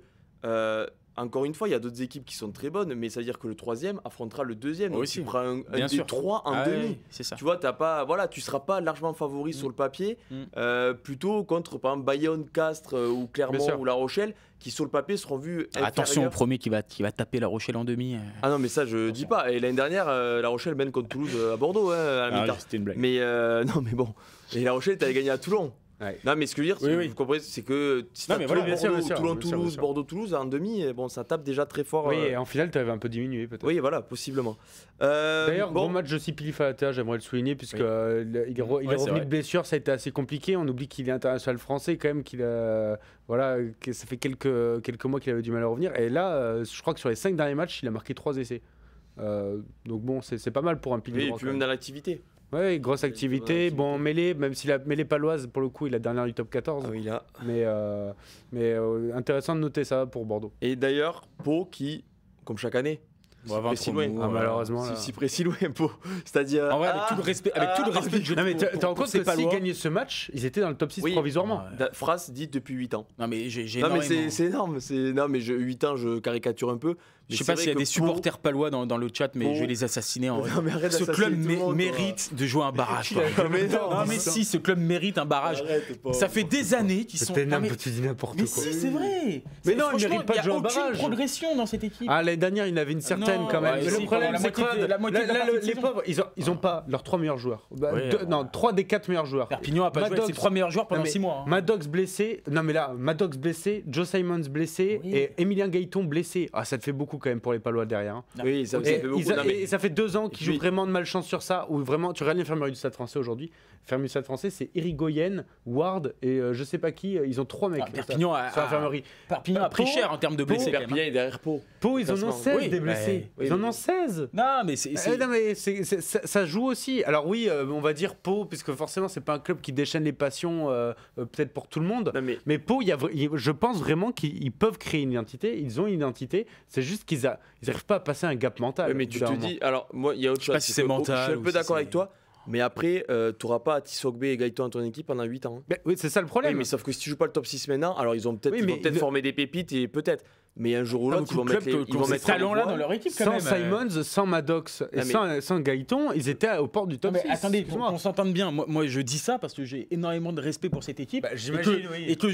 A: encore une fois, il y a d'autres équipes qui sont très bonnes, mais ça veut dire que le 3e affrontera le 2e. Donc tu prends un des 3 en demi.
C: Oui, c'est ça.
A: Tu vois, tu seras pas largement favori sur le papier, plutôt contre par exemple Bayonne, Castres ou Clermont ou La Rochelle, qui sur le papier seront vus
C: Attention au
A: inférieurs.
C: premier qui va taper La Rochelle en demi.
A: Ah non, mais ça je dis pas. Et l'année dernière, La Rochelle mène contre Toulouse à Bordeaux à la mi-temps.
C: C'était une blague.
A: Mais non, mais bon. Et La Rochelle, t'avais gagné à Toulon.
B: Ouais.
A: Non, mais ce que je veux dire, vous comprenez, c'est que si t'as Toulon-Toulouse, Bordeaux-Toulouse en demi, bon, ça tape déjà très fort.
B: Oui, et en finale, tu avais un peu diminué peut-être.
A: Oui, voilà, possiblement.
B: D'ailleurs, gros match de Sipili Falatea, j'aimerais le souligner, puisque il est revenu de blessure, ça a été assez compliqué. On oublie qu'il est international français quand même, que ça fait quelques mois qu'il avait du mal à revenir. Et là, je crois que sur les 5 derniers matchs, il a marqué 3 essais. Donc bon, c'est pas mal pour un pilier
A: Oui, et
B: droit.
A: puis même dans l'activité.
B: Ouais, grosse activité. Bon, en mêlée, même si la mêlée paloise, pour le coup, il est dernière du top 14.
A: Ah oui, là.
B: Mais intéressant de noter ça pour Bordeaux.
A: Et d'ailleurs, Pau qui, comme chaque année,
C: si
A: loin.
B: Malheureusement.
A: Si précis loin, Pau. C'est-à-dire.
C: En vrai, avec tout le respect, que je
B: non, mais tu te rends compte que
C: pas
B: s'ils gagnaient ce match, ils étaient dans le top 6 provisoirement.
A: Phrase dite depuis 8 ans.
C: Non, mais j'ai
A: Non, mais c'est énorme. Non, mais 8 ans, je caricature un peu.
C: Je sais pas s'il y a des supporters palois dans le chat, mais je vais les assassiner en vrai.
A: Non, mais arrête
C: ce club
A: monde,
C: mérite de jouer un barrage.
A: Non,
C: mais si, ce club mérite un barrage. Ça fait des années qu'ils sont.
B: Tu dis n'importe
C: mais
B: quoi.
C: si, c'est vrai.
B: Mais non, il mérite pas de jouer un
C: barrage. Il n'y a aucune
B: barrage.
C: progression dans cette équipe.
B: Ah, l'année dernière, il y en avait une certaine quand même.
C: Mais
B: Le problème, c'est que les pauvres, ils ont pas leurs 3 meilleurs joueurs. Non, 3 des 4 meilleurs joueurs.
C: Perpignan a pas joué avec ses 3 meilleurs joueurs pendant 6 mois.
B: Maddox blessé. Non, mais là, Maddox blessé, Joe Simons blessé et Emilien Gaëton blessé. Ah, ça te fait beaucoup quand même pour les Palois derrière.
A: Oui, ça fait beaucoup.
B: Et ça fait 2 ans qu'ils jouent vraiment de malchance sur ça. Où vraiment, tu regardes l'infirmerie du Stade français aujourd'hui. L'infirmerie du Stade français, c'est Irigoyen, Ward et je sais pas qui. Ils ont 3 mecs.
C: Perpignan a pris cher en termes de blessés.
A: Perpignan est derrière Pau.
B: Pau, ils en ont 16 des blessés. Ils en ont 16.
C: Non, mais
B: ça joue aussi. Alors oui, on va dire Pau, puisque forcément, c'est pas un club qui déchaîne les passions peut-être pour tout le monde.
A: Non,
B: mais Pau, je pense vraiment qu'ils peuvent créer une identité. Ils ont une identité. C'est juste qu'ils n'arrivent pas à passer un gap mental.
A: Oui, mais tu te dis, alors moi, il y a autre chose.
C: Je sais pas si c'est mental.
A: Je suis un peu d'accord avec toi. Mais après, tu n'auras pas Tissogbe et Gaëtan dans ton équipe pendant 8 ans.
B: Oui, c'est ça le problème.
A: Oui, mais sauf que si tu joues pas le top 6 maintenant, alors ils vont peut-être former des pépites et peut-être. Mais un jour ou l'autre, ils vont mettre
C: ces talents-là dans leur équipe quand même.
B: Sans Simons, sans Maddox et sans Gaëton, ils étaient au port du top 6.
C: Attendez, qu'on s'entende bien. Moi, je dis ça parce que j'ai énormément de respect pour cette équipe.
B: J'imagine,
C: et que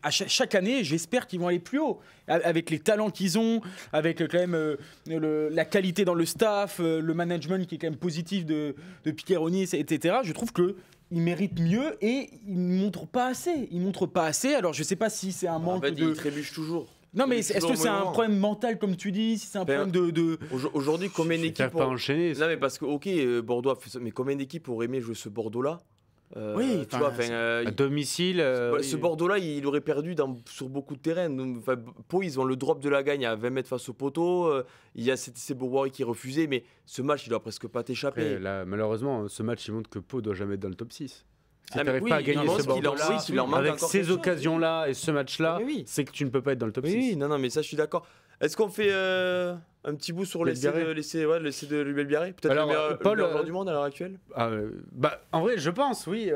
C: à chaque année, j'espère qu'ils vont aller plus haut. Avec les talents qu'ils ont, avec quand même la qualité dans le staff, le management qui est quand même positif de Piccheroni, etc. Je trouve que ils méritent mieux et ils ne montrent pas assez. Ils montrent pas assez. Alors, je sais pas si c'est un manque
A: de... Ils trébuchent toujours.
C: Non, mais est-ce que c'est un problème mental, comme tu dis, si c'est un problème de...
A: Aujourd'hui, combien d'équipes...
B: pas enchaîner.
A: Non, mais parce que, ok, Bordeaux a fait ça, mais combien d'équipes auraient aimé jouer ce Bordeaux-là
B: oui,
A: tu vois,
B: à domicile.
A: Ce Bordeaux-là, il aurait perdu sur beaucoup de terrains. Pau, ils ont le drop de la gagne à 20 mètres face au poteau. Il y a Sebouari qui refusait, mais ce match, il doit presque pas t'échapper.
B: Là, malheureusement, ce match, il montre que Pau doit jamais être dans le top 6. Si tu n'arrives
A: oui,
B: pas à gagner ce Bordeaux-là, avec ces occasions-là et ce match-là, c'est que tu ne peux pas être dans le top 6.
A: Oui, non, mais ça, je suis d'accord. Est-ce qu'on fait un petit bout sur l'essai de Lubel Biarré? Peut-être le meilleur joueur du monde à l'heure actuelle?
B: En vrai, je pense, oui.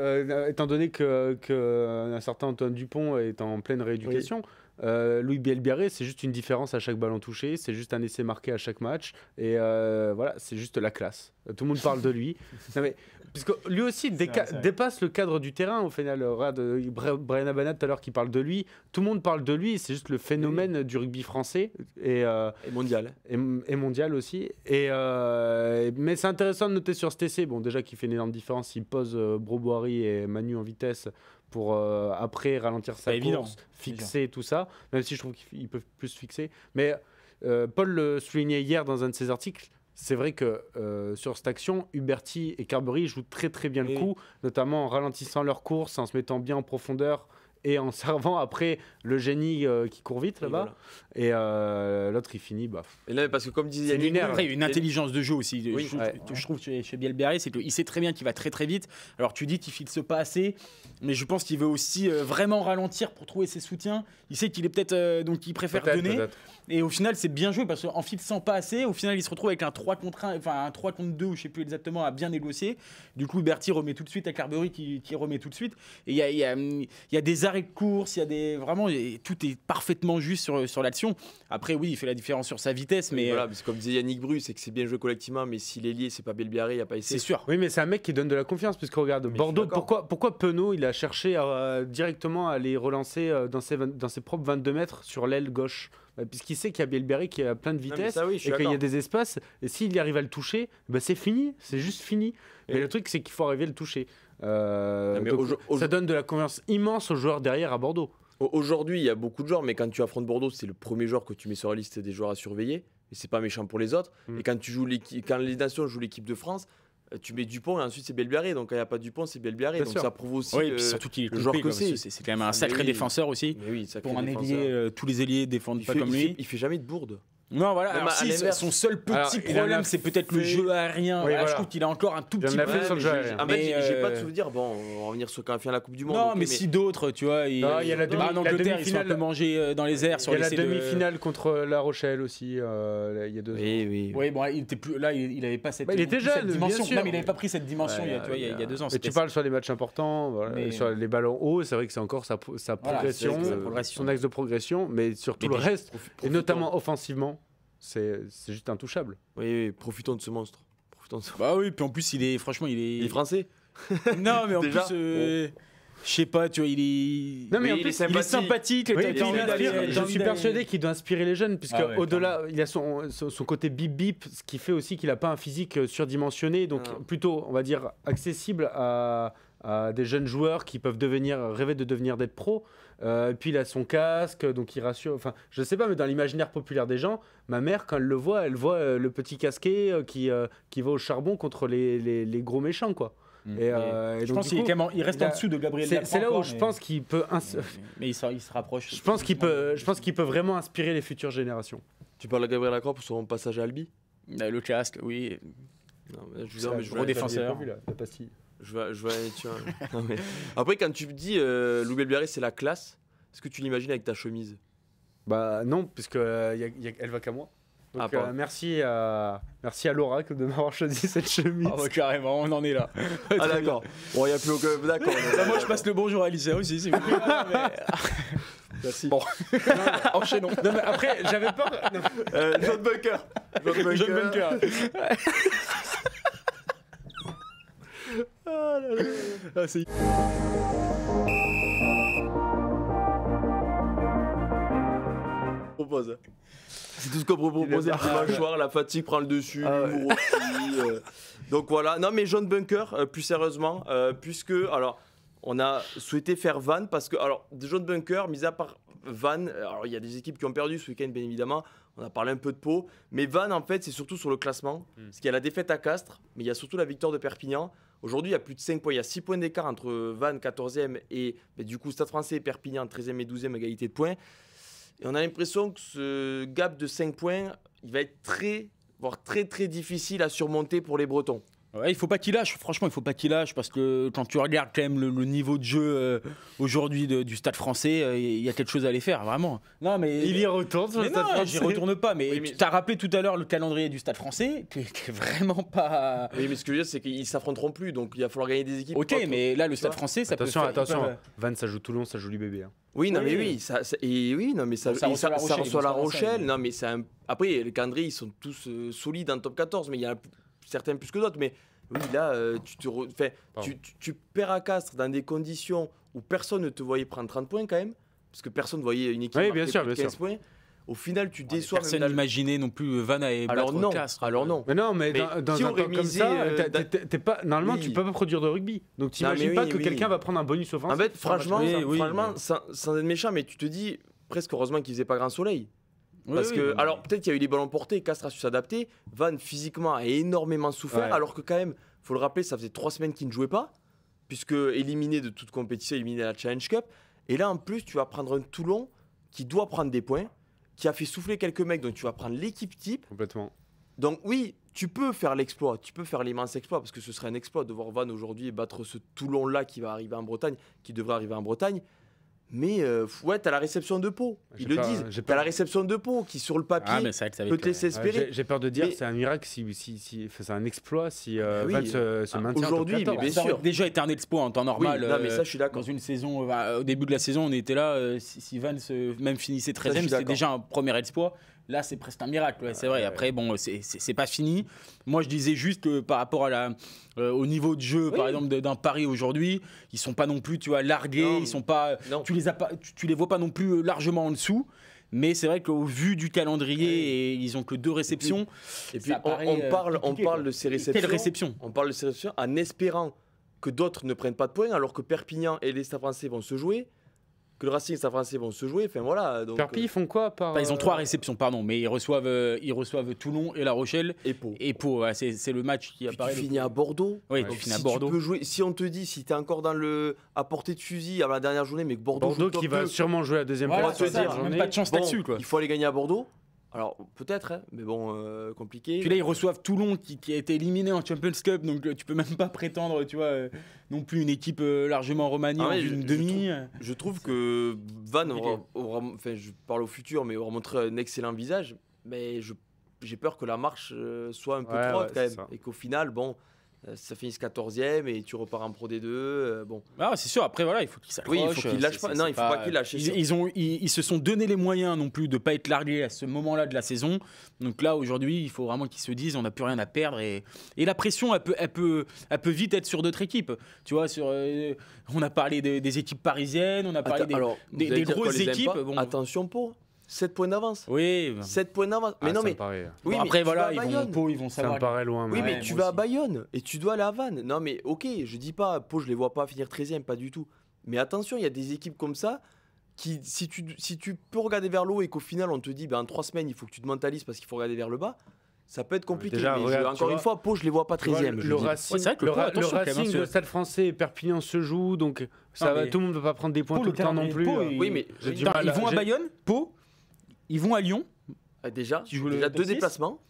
B: Étant donné qu'un certain Antoine Dupont est en pleine rééducation, Louis Bielbiarré, c'est juste une différence à chaque ballon touché, c'est juste un essai marqué à chaque match, et voilà, c'est juste la classe. Tout le monde parle de lui. Non, mais, puisque lui aussi dépasse le cadre du terrain au final. Brian Abana tout à l'heure qui parle de lui, tout le monde parle de lui, c'est juste le phénomène du rugby français et
A: mondial.
B: Et mondial aussi. Mais c'est intéressant de noter sur cet essai, bon, déjà qu'il fait une énorme différence, il pose Broboiry et Manu en vitesse pour après ralentir sa course, fixer tout ça, même si je trouve qu'ils peuvent plus fixer. Mais Paul le soulignait hier dans un de ses articles, c'est vrai que sur cette action, Huberty et Carbery jouent très très bien le coup, notamment en ralentissant leur course, en se mettant bien en profondeur et en servant après le génie qui court vite là-bas. Voilà. Et l'autre il finit
A: Et là, parce que comme disait Yannick,
C: après, il y a une intelligence de jeu aussi. Je trouve chez Bielbiarré, c'est qu'il sait très bien qu'il va très très vite. Alors tu dis qu'il fixe pas assez, mais je pense qu'il veut aussi vraiment ralentir pour trouver ses soutiens. Il sait qu'il est peut-être donc il préfère donner. Et au final, c'est bien joué parce qu'en fixant pas assez, au final, il se retrouve avec un 3 contre 1, enfin un 3 contre 2, ou je sais plus exactement, à bien négocier. Du coup, Berti remet tout de suite à Carbery qui remet tout de suite. Et il y a des arrêts de course, il y a des vraiment tout est parfaitement juste sur l'action. Après, oui, il fait la différence sur sa vitesse, mais
A: voilà, parce que comme disait Yannick Bru, c'est que c'est bien joué collectivement, mais s'il est lié, c'est pas Bielbiarré, il y a pas essayé.
C: C'est sûr.
B: Oui, mais c'est un mec qui donne de la confiance, puisque regarde Bordeaux, pourquoi Penaud, il a cherché directement à les relancer dans ses propres 22 mètres sur l'aile gauche. Puisqu'il sait qu'il y a Bielbiaré qui a plein de vitesse et qu'il y a des espaces, et s'il y arrive à le toucher, c'est fini, c'est juste fini. Mais le truc, c'est qu'il faut arriver à le toucher. Ça donne de la confiance immense aux joueurs derrière à Bordeaux.
A: Aujourd'hui, il y a beaucoup de joueurs, mais quand tu affrontes Bordeaux, c'est le premier joueur que tu mets sur la liste des joueurs à surveiller, et c'est pas méchant pour les autres. Et quand les nations jouent l'équipe de France, tu mets Dupont et ensuite c'est Bielbiarré. Donc quand il n'y a pas Dupont, c'est Bielbiarre. Donc ça prouve aussi
C: et puis surtout qu'il est
A: le joueur que
C: c'est quand même un sacré défenseur aussi.
A: Oui,
C: pour un ailier, tous les ailiers défendent pas comme lui.
A: Il fait jamais de bourde.
C: Non, voilà.
A: Même
C: Alors,
A: à
C: si,
A: l'inverse.
C: son seul petit
B: Alors, il en
C: problème,
B: a
C: c'est peut-être le
B: fait-
C: jeu aérien.
B: Oui,
C: Là, je
B: voilà.
C: trouve qu'il a encore un tout
B: Il en
C: petit
B: a
C: peu.
B: fait sur le
A: mais
B: jeu
A: j'ai-
B: aérien.
A: en fait,
C: Mais,
A: j'ai pas de souvenir. Bon, on va revenir sur quand il fait la Coupe du Monde.
C: Non,
A: ok,
C: mais si d'autres, tu vois.
B: Non, il y a la
C: en Angleterre, ils sont un
B: demi-finale.
C: peu mangés dans les airs sur
B: Il y a la
C: l'essai de-
B: demi-finale contre La Rochelle aussi, il y a 2 ans.
A: Oui.
C: Oui, bon, il était plus là, il avait pas cette,
B: Bah, il était
C: pris cette
B: jeune, bien
C: dimension.
B: sûr.
C: Non, mais il avait pas pris cette dimension
A: Ouais,
C: il y a, tu vois, il y a 2 ans.
B: Mais
C: C'était-
B: tu parles sur les matchs importants, voilà,
C: Mais-
B: sur les ballons hauts, c'est vrai que c'est encore sa
C: Voilà,
B: progression,
C: c'est sa progression.
B: son axe de progression, mais sur tout
C: Mais
B: le
C: déjà,
B: reste, et notamment offensivement, c'est juste intouchable.
A: Oui, profitons de ce monstre. Profitons de ce...
C: Bah oui, puis en plus franchement,
A: Il est français.
C: Non, mais en
A: Déjà,
C: plus, je sais pas, tu vois, il est.
B: Non, mais
A: Oui,
B: en
A: il
B: plus,
A: est sympathique.
B: Oui,
C: t'as
B: et puis
C: envie
B: il
C: d'aller-
B: inspire,
C: t'as
B: je
C: envie
B: suis
C: d'aller-
B: persuadé qu'il doit inspirer les jeunes, puisque
C: Ah ouais,
B: au-delà, il a son côté bip bip, ce qui fait aussi qu'il n'a pas un physique surdimensionné, donc
A: Non.
B: plutôt, on va dire, accessible à des jeunes joueurs qui peuvent rêver d'être pro. Et puis il a son casque, donc il rassure. Enfin, je sais pas, mais dans l'imaginaire populaire des gens, ma mère, quand elle voit le petit casqué qui va au charbon contre les gros méchants, quoi. Et
C: Je
B: donc,
C: pense
B: du
C: qu'il est
B: coup,
C: quand même, il reste
B: il a-
C: en dessous de Gabriel
B: c'est
C: Lafont
B: là où
C: encore,
B: je
C: mais-
B: pense qu'il peut.
C: Mais il se rapproche.
B: Je pense qu'il peut vraiment inspirer les futures générations.
A: Tu parles de Gabriel Lacroix pour son passage à Albi.
C: Le casque, oui.
A: Non, mais je,
B: Ça,
A: non, mais je
C: gros
A: vais-
C: défenseur.
B: La pastille.
A: je vais aller, tu vois. Non, mais- Après, quand tu me dis Lou Belbiaré, c'est la classe, est-ce que tu l'imagines avec ta chemise?
B: Bah non, puisque elle va qu'à moi. Donc
A: Ah, pardon.
B: merci à Laura de m'avoir choisi cette chemise.
C: Ah bah, carrément, on en est là.
A: Ah, d'accord. Bon, il n'y a plus aucun. D'accord.
C: Bah, moi, je passe le bonjour à Lisa aussi, s'il vous plaît.
A: Merci.
C: Bon. Enchaînons.
B: Non mais après j'avais peur. Non.
A: John Bunker.
C: John Bunker.
A: Ah, c'est... propose. C'est tout ce qu'on peut proposer le dimanche soir. La fatigue prend le dessus,
B: Ah ouais.
A: l'humour aussi. Donc voilà. Non, mais John Bunker, plus sérieusement, puisque alors on a souhaité faire Van parce que alors John Bunker, mis à part Van, alors il y a des équipes qui ont perdu ce week-end bien évidemment. On a parlé un peu de Pau, mais Van en fait c'est surtout sur le classement. Parce qu'il y a la défaite à Castres, mais il y a surtout la victoire de Perpignan. Aujourd'hui, il y a plus de 5 points. Il y a 6 points d'écart entre Vannes, 14e, et du coup Stade Français et Perpignan, 13e et 12e, égalité de points. Et on a l'impression que ce gap de 5 points, il va être voire très très difficile à surmonter pour les Bretons.
C: Ouais, il faut pas qu'il lâche, franchement, il faut pas qu'il lâche parce que quand tu regardes quand même le niveau de jeu aujourd'hui du Stade Français, il y a quelque chose à aller faire, vraiment. Non, mais
B: Il y retourne sur
C: mais
B: le Stade
C: non,
B: Français.
C: j'y retourne pas. Mais,
A: Oui, mais-
C: tu as rappelé tout à l'heure le calendrier du Stade Français, qui est vraiment pas.
A: Oui, mais ce que je veux dire, c'est qu'ils s'affronteront plus, donc il va falloir gagner des équipes.
C: Ok,
A: autres.
C: mais là, le Stade
A: vois
C: Français, ça
B: Attention,
C: peut faire.
B: attention. Vannes, ça joue Toulon, ça joue l'UBB. Hein.
A: Oui, non,
C: Oui.
A: mais oui, et oui, non, mais ça,
C: Bon, ça
A: et
C: reçoit La
A: ça
C: Rochelle,
A: reçoit La
C: ils vont se faire
A: Rochelle.
C: ensemble.
A: Non, mais c'est après les calendriers, ils sont tous solides en top 14, mais il y en a certains plus que d'autres. Mais oui, là, tu perds à Castres dans des conditions où personne ne te voyait prendre 30 points quand même, parce que personne ne voyait une équipe
B: Oui,
A: marquer
B: bien sûr,
A: plus de
B: bien
A: 15 points. Au final, tu déçois même
C: Personne
A: dans le-
C: n'imaginait non plus Vannes et
A: Alors non,
C: Castres.
A: alors non.
B: Mais non, mais
A: Mais
B: dans
A: qui
B: un
A: aurait
B: temps comme
A: misé,
B: ça,
A: dans-
B: pas, normalement,
A: Oui.
B: tu peux pas produire de rugby. Donc t'imagines
A: mais
B: pas
A: oui,
B: que
A: oui.
B: quelqu'un va prendre un bonus offensif.
A: En fait, franchement,
C: Oui,
A: franchement,
C: mais-
A: sans être méchant, mais tu te dis presque heureusement qu'il faisait pas grand soleil.
C: Oui,
A: Parce
C: oui,
A: que,
C: mais-
A: alors peut-être qu'il y a eu des ballons portés, Castres a su s'adapter. Van physiquement a énormément souffert,
B: Ouais.
A: alors que quand même, faut le rappeler, ça faisait 3 semaines qu'il ne jouait pas, puisque éliminé de toute compétition, éliminé à la Challenge Cup. Et là, en plus, tu vas prendre un Toulon qui doit prendre des points, qui a fait souffler quelques mecs, donc tu vas prendre l'équipe type.
B: Complètement.
A: Donc oui, tu peux faire l'exploit, tu peux faire l'immense exploit, parce que ce serait un exploit de voir Van aujourd'hui battre ce Toulon-là qui va arriver en Bretagne, qui devrait arriver en Bretagne. Mais ouais, t'as la réception de Pau,
B: J'ai
A: ils le
B: pas-
A: disent.
B: j'ai
A: T'as
B: pas-
A: la réception de Pau qui, sur le papier,
C: Ah, mais c'est vrai que ça va
A: peut
C: être-
A: te laisser espérer.
B: J'ai peur de dire
A: Mais-
B: c'est un miracle si c'est un exploit si
A: Oui.
B: Vannes se maintient
A: Aujourd'hui,
B: en top 14.
A: mais bien
C: Ça aurait
A: sûr.
C: déjà été un exploit en temps normal.
A: Oui, non, mais ça, je suis d'accord.
C: Dans une saison, au début de la saison, on était là. Si Vannes même finissait
A: je
C: 13e,
A: suis
C: c'était
A: d'accord.
C: déjà un premier exploit. Là, c'est presque un miracle, ouais, c'est vrai. Après, bon, c'est pas fini. Moi, je disais juste que par rapport au niveau de jeu, par exemple, d'un Paris aujourd'hui, ils sont pas non plus, tu vois, largués.
A: Non,
C: ils sont pas.
A: non.
C: Tu les vois pas non plus largement en dessous. Mais c'est vrai qu'au vu du calendrier, et ils ont que 2 réceptions.
A: Et puis,
C: ça paraît,
A: on parle
C: compliqué, quoi.
A: de ces réceptions.
C: Quelle réception?
A: On parle de ces réceptions en espérant que d'autres ne prennent pas de points, alors que Perpignan et les Stades Français vont se jouer, que le Racing et les Stades Français vont se jouer. Enfin voilà. Donc,
B: Perpi, ils font quoi par
C: Enfin, ils ont 3 réceptions, pardon, mais ils reçoivent Toulon et La Rochelle.
A: et Pau.
C: Et Pau, ouais, c'est le match qui
A: Puis
C: apparaît.
A: tu finis à Bordeaux.
C: Oui,
A: Donc
C: tu finis à
A: si
C: Bordeaux.
A: tu peux jouer, si on te dit, si tu es encore à portée de fusil à la dernière journée, mais que Bordeaux joue
B: Bordeaux
A: top
B: qui va
A: 2,
B: sûrement jouer à la deuxième
C: Voilà,
B: place.
A: c'est
C: c'est
A: ça,
C: ça,
B: cette
C: même
B: journée.
C: pas de chance
A: bon,
C: là-dessus, quoi.
A: il faut aller gagner à Bordeaux. Alors peut-être, hein, mais bon, compliqué.
C: Puis là, ils reçoivent Toulon qui a été éliminé en Champions Cup, donc tu peux même pas prétendre, tu vois, non plus une équipe largement remaniée en une demi.
A: Je trouve que Van enfin, je parle au futur, mais aura montré un excellent visage, mais j'ai peur que la marche soit un peu trop haute quand même, et qu'au final, bon. Ça finisse 14e et tu repars en Pro D2. Bon.
C: Ah, c'est sûr, après voilà, il faut qu'ils s'accrochent.
A: Oui, il faut qu'ils lâchent pas. Non, il faut pas qu'ils lâchent.
C: Ils se sont donné les moyens non plus de ne pas être largués à ce moment-là de la saison. Donc là, aujourd'hui, il faut vraiment qu'ils se disent on n'a plus rien à perdre. Et la pression, elle peut vite être sur d'autres équipes. Tu vois, on a parlé des équipes parisiennes, on a parlé des grosses équipes.
A: Bon. Attention, Pau. 7 points d'avance.
C: Oui.
A: 7 points d'avance. Mais non, mais.
C: Oui, bon, après, voilà, ils vont savoir.
B: Ça me paraît loin.
A: Oui, mais tu vas à Bayonne et tu dois aller à Vannes. Non, mais ok, je dis pas, Pau, je les vois pas finir 13e, pas du tout. Mais attention, il y a des équipes comme ça qui, si tu peux regarder vers le haut et qu'au final, on te dit, en 3 semaines, il faut que tu te mentalises parce qu'il faut regarder vers le bas. Ça peut être compliqué.
B: Déjà,
A: mais
B: regarde,
A: encore une fois, Pau, je les vois pas 13e.
B: Le Racing, le Stade Français et Perpignan se joue, donc tout le monde ne peut pas prendre des points tout le temps non plus.
A: Oui, mais
C: ils vont à Bayonne, Pau. Ils vont à Lyon.
A: Déjà 2 déplacements.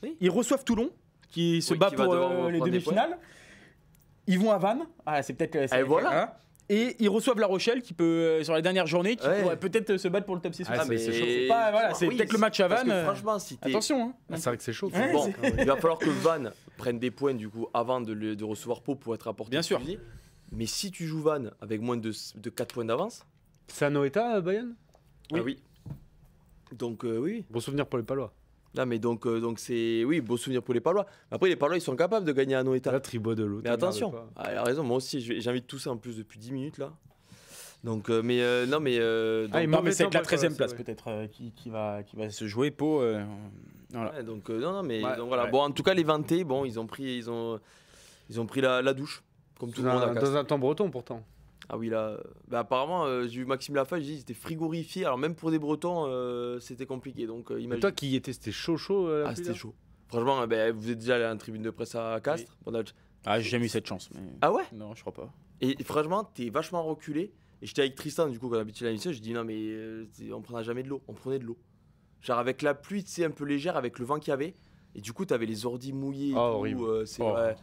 C: Oui. Ils reçoivent Toulon, qui se bat pour les demi-finales. Ils vont à Vannes. Ah, c'est peut-être.
A: Et voilà.
C: Et ils reçoivent La Rochelle, qui peut, sur les dernières journées, qui pourrait peut-être se battre pour le top 6.
B: Ah, mais
C: c'est chaud. C'est peut-être le match à Vannes.
A: Franchement, si
C: attention. Hein.
B: C'est vrai que c'est chaud.
A: Bon, il va falloir que Vannes prenne des points du coup avant de recevoir Pau pour être apporté.
C: Bien sûr.
A: Mais si tu joues Vannes avec moins de 4 points d'avance.
B: C'est à Noëta, Bayonne ?
A: Oui. Ah oui. Donc oui.
B: Bon souvenir pour les Palois.
A: Non mais donc c'est oui, beau souvenir pour les Palois. Après les Palois ils sont capables de gagner à Noëta.
B: La tribo de l'autre.
A: Mais attention. Elle a raison, moi aussi j'invite tout ça en plus depuis 10 minutes là. Donc non mais
C: c'est la 13e place peut-être qui va se jouer Pau voilà.
A: Ouais, donc donc voilà. Bon en tout cas les Vantais, bon, ils ont pris la douche comme tout le monde
B: dans un temps breton pourtant.
A: Ah oui là, apparemment j'ai vu Maxime Lafage, il dit c'était frigorifié. Alors même pour des Bretons c'était compliqué. Donc imagine.
B: Toi qui y étais, c'était chaud.
A: C'était chaud. Franchement, vous êtes déjà allé à la tribune de presse à Castres.
C: Oui. J'ai jamais eu cette chance. Mais...
A: Ah ouais?
C: Non, je crois pas.
A: Et franchement, t'es vachement reculé. Et j'étais avec Tristan du coup quand on habitait l'émission, je dis non mais on prendra jamais de l'eau. On prenait de l'eau. Genre avec la pluie, tu sais, un peu légère, avec le vent qu'il y avait. Et du coup, t'avais les ordis mouillés.
B: Horrible.
A: Vrai.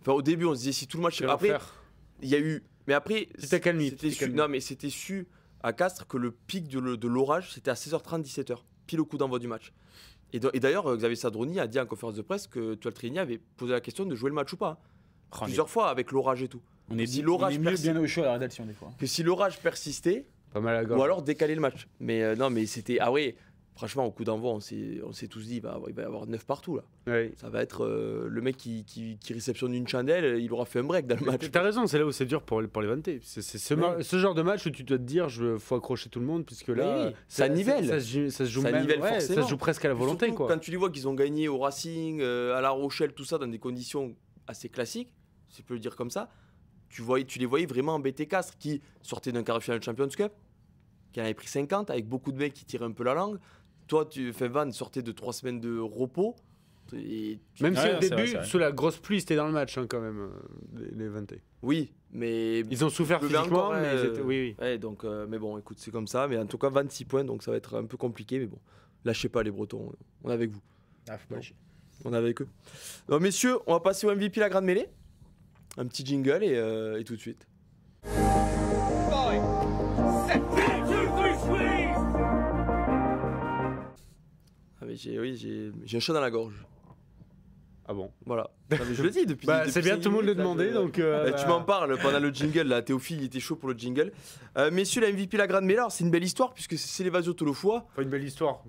A: Enfin au début, on se disait si tout le match. Après, il y a eu. Mais après, c'était su à Castres que le pic de l'orage, c'était à 16h30, 17h, pile au coup d'envoi du match. Et d'ailleurs, Xavier Sadroni a dit en conférence de presse que Tual Trigny avait posé la question de jouer le match ou pas. Plusieurs fois avec l'orage et tout.
C: On est bien au chaud à la rédaction des fois.
A: Que si l'orage persistait,
B: pas mal à gorge.
A: Ou alors décaler le match. Mais non, mais c'était... Ah oui, franchement, au coup d'envoi, on s'est tous dit, il va y avoir 9 partout là.
B: Oui.
A: Ça va être le mec qui réceptionne une chandelle, il aura fait un break dans le match.
B: T'as raison, c'est là où c'est dur pour les Vantais. C'est ce genre de match où tu dois te dire, faut accrocher tout le monde, puisque là,
A: ça nivelle.
B: Ça se joue forcément. Ça se joue presque à la volonté.
A: Surtout,
B: quoi.
A: Quand tu les vois qu'ils ont gagné au Racing, à La Rochelle, tout ça, dans des conditions assez classiques, si je peux le dire comme ça, tu les voyais vraiment embêter Castres, qui sortait d'un quart de finale de Champions Cup, qui en avait pris 50, avec beaucoup de mecs qui tiraient un peu la langue. Toi, Van sortait de 3 semaines de repos.
B: Même si au début, sous la grosse pluie, c'était dans le match quand même, les Vantais.
A: Oui, mais...
B: Ils ont souffert physiquement, mais ils étaient... Oui.
A: Ouais, donc, mais bon, écoute, c'est comme ça. Mais en tout cas, 26 points, donc ça va être un peu compliqué. Mais bon, lâchez pas les Bretons, on est avec vous. On est avec eux. Donc, messieurs, on va passer au MVP, la grande mêlée. Un petit jingle et tout de suite. Ah mais j'ai un chat dans la gorge.
B: Ah bon?
A: Voilà. Non, mais je le dis depuis.
B: C'est bien, tout le monde le demandait donc.
A: Tu m'en parles pendant le jingle là. Théophile il était chaud pour le jingle. Messieurs, la MVP, la grande mêlée, c'est une belle histoire puisque c'est l'Evasio Tolofoa.
B: Pas une belle histoire.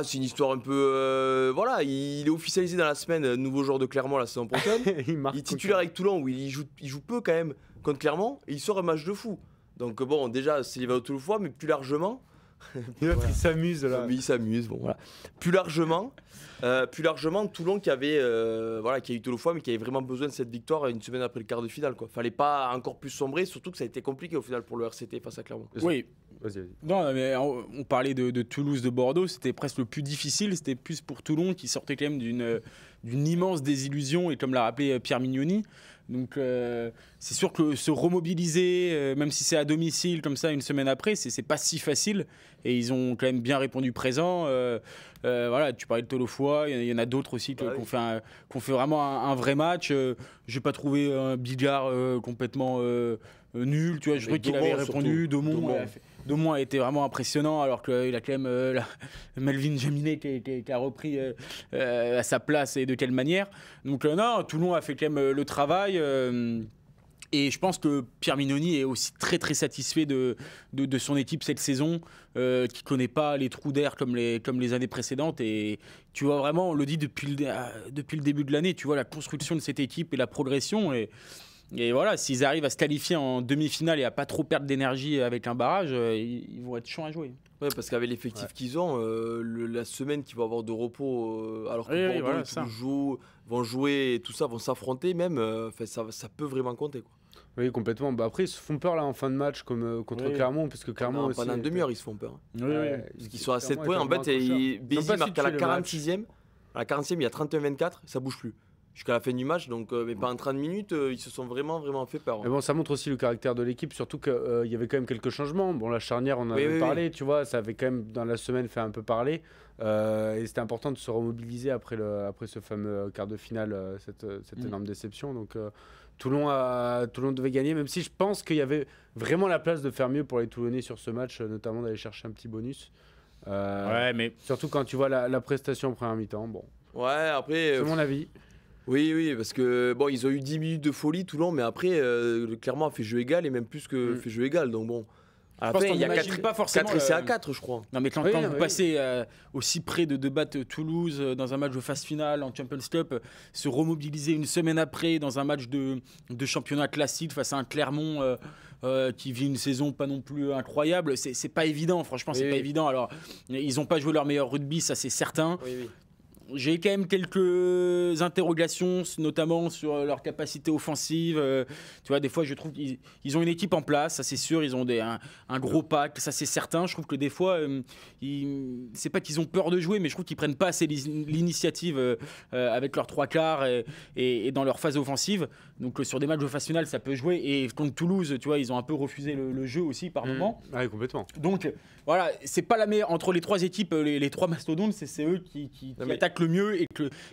A: C'est une histoire un peu. Voilà, il est officialisé dans la semaine, nouveau joueur de Clermont la saison prochaine. Il est titulaire avec Toulon où il joue peu quand même contre Clermont et il sort un match de fou. Donc bon, déjà c'est l'Evasio Tolofoa, mais plus largement.
B: Il s'amuse là.
A: Mais il s'amuse, bon voilà. Plus largement, Toulon qui a eu Tolofoa, mais qui avait vraiment besoin de cette victoire une semaine après le quart de finale, quoi. Fallait pas encore plus sombrer, surtout que ça a été compliqué au final pour le RCT face à Clermont.
C: Oui. Vas-y. Non, mais on parlait de Toulouse, de Bordeaux, c'était presque le plus difficile, c'était plus pour Toulon qui sortait quand même d'une immense désillusion, et comme l'a rappelé Pierre Mignoni. Donc c'est sûr que se remobiliser, même si c'est à domicile comme ça une semaine après, c'est pas si facile. Et ils ont quand même bien répondu présent. Voilà, tu parlais de Tolofoa, il y en a d'autres aussi qui ont fait vraiment un vrai match. J'ai pas trouvé un Bigard complètement nul, tu vois, je trouvais qu'il avait répondu. Daumont a été vraiment impressionnant, alors qu'il a quand même Melvin Jaminet qui a repris à sa place, et de quelle manière. Donc non, Toulon a fait quand même le travail. Et je pense que Pierre Mignoni est aussi très très satisfait de son équipe cette saison, qui ne connaît pas les trous d'air comme les années précédentes. Et tu vois vraiment, on le dit depuis le début de l'année, tu vois la construction de cette équipe et la progression. Et voilà, s'ils arrivent à se qualifier en demi-finale et à pas trop perdre d'énergie avec un barrage, ils vont être chiants à jouer.
A: Ouais, parce qu'avec l'effectif qu'ils ont, la semaine qu'ils vont avoir de repos, alors que Bordeaux et Toulouse vont jouer et tout ça, vont s'affronter même, ça peut vraiment compter, quoi.
B: Oui, complètement. Bah après, ils se font peur là en fin de match comme contre Clermont, parce que Clermont aussi.
A: Pendant une demi-heure, ils se font peur.
B: Parce
A: qu'ils sont à 7 points. En fait, Bézi marque à la 46e. À la 40e, il y a 31-24, ça bouge plus. Jusqu'à la fin du match, donc, mais pendant 30 minutes, ils se sont vraiment fait peur.
B: Mais bon, ça montre aussi le caractère de l'équipe, surtout qu'il y avait quand même quelques changements. Bon, la charnière, on en avait parlé, tu vois, ça avait quand même dans la semaine fait un peu parler. Et c'était important de se remobiliser après ce fameux quart de finale, cette énorme déception. Donc Toulon devait gagner, même si je pense qu'il y avait vraiment la place de faire mieux pour les Toulonnais sur ce match, notamment d'aller chercher un petit bonus.
C: Mais
B: surtout quand tu vois la prestation en première mi-temps. Bon.
A: Ouais, après.
B: C'est mon avis.
A: Oui, parce que bon, ils ont eu 10 minutes de folie Toulon, mais après, clairement, a fait jeu égal et même plus que fait jeu égal. Donc bon.
C: Après, il y a
A: 4 essais à 4, je crois.
C: Non, mais quand vous passez aussi près de battre Toulouse dans un match de phase finale en Champions Cup, se remobiliser une semaine après dans un match de championnat classique face à un Clermont qui vit une saison pas non plus incroyable, c'est pas évident, franchement, c'est pas évident. Alors, ils n'ont pas joué leur meilleur rugby, ça c'est certain.
A: Oui.
C: J'ai quand même quelques interrogations, notamment sur leur capacité offensive. Tu vois, des fois, je trouve qu'ils ont une équipe en place, ça c'est sûr. Ils ont un gros pack, ça c'est certain. Je trouve que des fois, c'est pas qu'ils ont peur de jouer, mais je trouve qu'ils prennent pas assez l'initiative avec leurs trois quarts et dans leur phase offensive. Donc sur des matchs de phase finale, ça peut jouer. Et contre Toulouse, tu vois, ils ont un peu refusé le jeu aussi par moment.
B: Ouais, complètement.
C: Donc voilà, c'est pas la meilleure entre les trois équipes, les trois mastodontes, c'est eux qui attaquent le mieux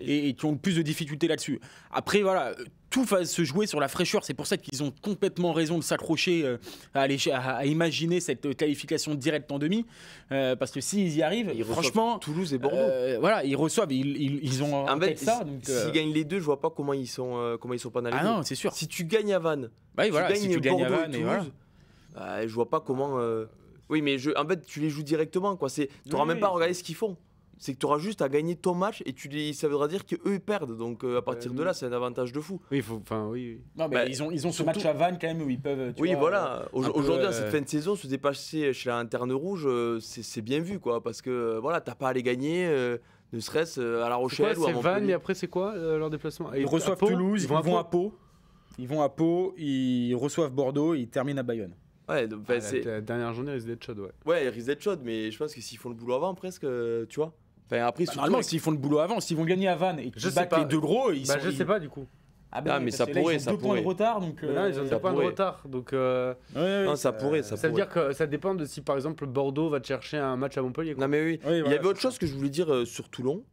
C: et qui ont le plus de difficultés là-dessus. Après, voilà, tout va se jouer sur la fraîcheur. C'est pour ça qu'ils ont complètement raison de s'accrocher à imaginer cette qualification directe en demi. Parce que s'ils y arrivent, franchement,
A: Toulouse et Bordeaux.
C: Voilà, ils reçoivent, ils ont
A: en fait
C: ça.
A: S'ils gagnent les deux, je vois pas comment ils sont pas dans les deux.
C: Ah non, c'est sûr.
A: Si tu gagnes à Vannes,
C: si tu gagnes à Vannes,
A: et Toulouse, je vois pas comment. Oui, mais en fait, tu les joues directement, quoi. Tu n'auras même pas à regarder ce qu'ils font. C'est que tu auras juste à gagner ton match et ça voudra dire qu'eux ils perdent. Donc à partir de là, c'est un avantage de fou.
B: Oui, oui.
C: Non, mais ils ont ce match à Vannes quand même où ils peuvent.
A: Voilà. Aujourd'hui, à cette fin de saison, se dépasser chez la Lanterne Rouge, c'est bien vu, quoi. Parce que voilà, t'as pas à les gagner, ne serait-ce à La Rochelle ou à Montpellier.
B: C'est Vannes et après, c'est quoi leur déplacement?
C: Ils reçoivent Toulouse, ils vont à Pau. Ils vont à Pau, ils reçoivent Bordeaux, ils terminent à Bayonne.
A: Ouais, donc,
B: la dernière journée risque d'être chaude,
A: Ouais, il risque d'être chaude, mais je pense que s'ils font le boulot avant, presque, tu vois. Enfin, après,
C: normalement, s'ils font le boulot avant, s'ils vont gagner à Vannes et qu'ils battent les deux gros, ils sont.
B: Je sais pas du coup.
A: Mais ça pourrait,
C: ils ont 2 points de retard, donc.
B: Là, ils ont 2 points de retard, donc.
A: Non, ça pourrait.
B: Ça veut dire que ça dépend de si par exemple Bordeaux va te chercher un match à Montpellier.
A: Non, mais oui. Il y avait autre chose que je voulais dire sur Toulon.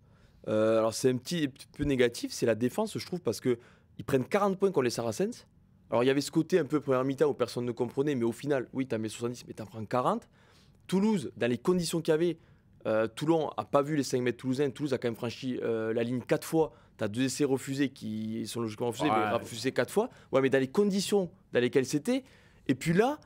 A: Alors, c'est un petit peu négatif, c'est la défense, je trouve, parce que ils prennent 40 points contre les Saracens. Alors, il y avait ce côté un peu première mi-temps où personne ne comprenait, mais au final, oui, t'en mets 70, mais t'en prends 40. Toulouse, dans les conditions qu'il y avait, Toulon n'a pas vu les 5 mètres toulousains. Toulouse a quand même franchi la ligne 4 fois. T'as 2 essais refusés qui sont logiquement refusés, mais refusés 4 fois. Ouais, mais dans les conditions dans lesquelles c'était. Et puis là,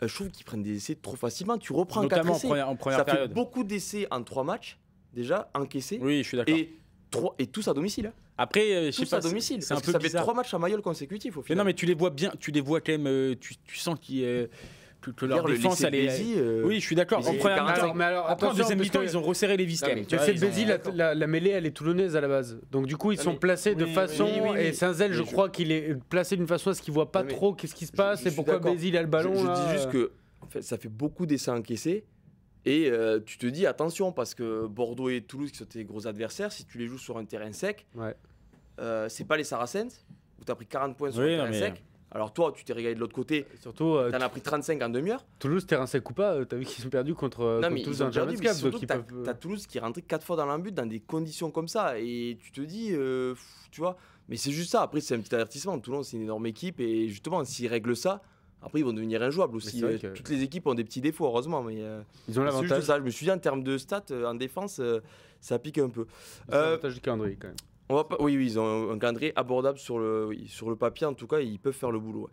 A: je trouve qu'ils prennent des essais trop facilement. Tu reprends
C: notamment
A: 4 essais.
C: En première
A: ça
C: période.
A: fait beaucoup d'essais en 3 matchs, déjà, encaissés.
C: Oui, je suis d'accord.
A: Et tous à domicile.
C: Après, je sais pas,
A: à domicile.
C: C'est un peu
A: ça
C: bizarre.
A: fait 3 matchs à Mayol consécutifs au final.
C: Mais non, mais tu les vois bien, tu les vois quand même. Tu sens que leur défense, elle est. Oui, je suis d'accord. En première mi-temps, mais alors après en deuxième mi-temps, ils ont resserré les vis.
B: Mais c'est Bézi, la mêlée, elle est toulonnaise à la base. Donc du coup, ils sont placés de façon. Et Saint-Zel, je crois qu'il est placé d'une façon à ce qu'il voit pas trop qu'est-ce qui se passe et pourquoi Bézi a le ballon.
A: Je dis juste que ça fait beaucoup d'essais encaissés. Et tu te dis attention parce que Bordeaux et Toulouse qui sont tes gros adversaires, si tu les joues sur un terrain sec, c'est pas les Saracens où tu as pris 40 points sur un terrain sec. Alors toi, tu t'es régalé de l'autre côté.
B: Surtout,
A: T'en as pris 35 en demi-heure.
B: Toulouse, terrain sec ou pas, t'as vu qu'ils ont perdu contre
A: Non, mais
B: Toulouse
A: ils ont
B: dans le
A: perdu.
B: Champions Cup.
A: Surtout
B: Donc
A: que
B: ils peuvent.
A: t'as Toulouse qui est rentré 4 fois dans l'embut dans des conditions comme ça. Et tu te dis, tu vois. Mais c'est juste ça. Après, c'est un petit avertissement. Toulon, c'est une énorme équipe. Et justement, s'ils règlent ça, après, ils vont devenir injouables aussi. Toutes les équipes ont des petits défauts, heureusement. Mais
B: ils ont
A: c'est
B: l'avantage.
A: juste ça. Je me suis dit, en termes de stats, en défense, ça pique un peu.
B: Ils ont l'avantage du calendrier quand même.
A: Oui, ils ont un calendrier abordable sur le papier. En tout cas, ils peuvent faire le boulot.